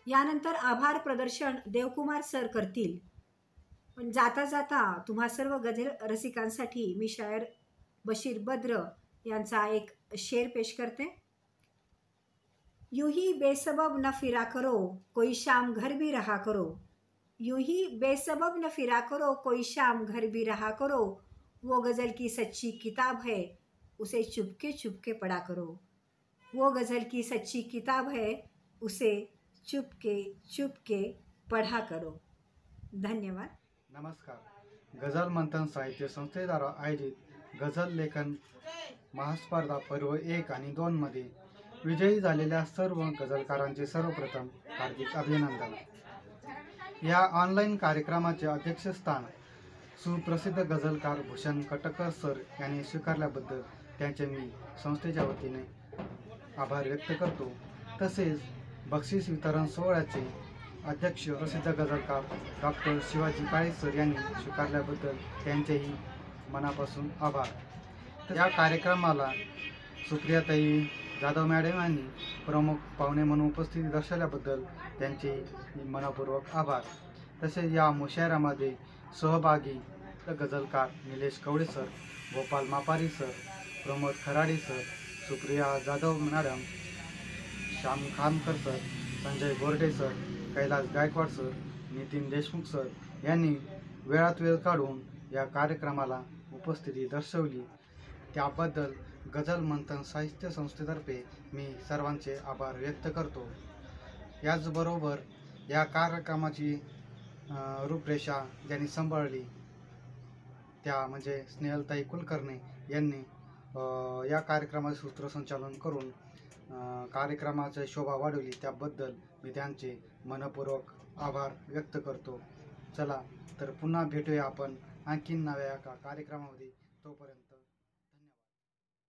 यानंतर आभार प्रदर्शन देवकुमार सर करतील. पण जाता जाता तुम्हा सर्व गझल रसिकांसाठी मी शायर बशीर बद्र यांचा एक शेर पेश करते. यूं ही बेसबब न फिरा करो, कोई शाम घर भी रहा करो. यूं ही बेसबब न फिरा करो, कोई शाम घर भी रहा करो. वो गज़ल की सच्ची किताब है, उसे चुपके चुपके पढ़ा करो. वो गज़ल की सच्ची किताब है, उसे चुपके चुपके पढ़ा करो. धन्यवाद. नमस्कार. गझल मंथन साहित्य संस्थेद्वारा आयोजित गझल लेखन महास्पर्धा पर्व 1 आणि 2 मध्ये विजयी झालेल्या सर्व गझलकारांचे सर्वप्रथम हार्दिक अभिनंदन. या ऑनलाईन कार्यक्रमाचे अध्यक्षस्थान सुप्रसिद्ध गझलकार भूषण कटक्कर सर यांनी स्वीकारल्याबद्दल त्यांचे मी संस्थेच्या वतीने आभार व्यक्त करतो. तसेच बक्षीस वितरण सोहळ्याचे अध्यक्ष प्रसिद्ध गझलकार डॉक्टर शिवाजी काळे सर यांनी स्वीकारल्याबद्दल त्यांचेही मनापासून आभार. या कार्यक्रमाला सुप्रियाताई जाधव मॅडम यांनी प्रमुख पाहुणे म्हणून उपस्थिती दर्शवल्याबद्दल त्यांचे मनपूर्वक आभार. तसेच या मुशायऱ्यामध्ये सहभागी गझलकार Nilesh Kawade sir, Gopal Mapari sir, Pramod Kharade sir, Supriya Jadhav madam, Shyam Khankar sir, Sanjay Borde sir, Kailas Gaikwad sir, Nitin Deshmukh sir यांनी वेळात वेळ काढून या कार्यक्रमाला उपस्थिती दर्शवली. त्याबद्दल गझल मंथन साहित्य संस्थेतर्फे मी सर्वांचे आभार व्यक्त करतो. याचबरोबर या कार्यक्रमाची रूपरेषा ज्यांनी सांभाळली त्या म्हणजे स्नेहलताई कुलकर्णी यांनी या कार्यक्रमाचे सूत्रसंचालन करून कार्यक्रमाची शोभा वाढवली. त्याबद्दल मी त्यांचे मनपूर्वक आभार व्यक्त करतो. चला तर पुन्हा भेटूया आपण आणखीन नव्या कार्यक्रमामध्ये. तोपर्यंत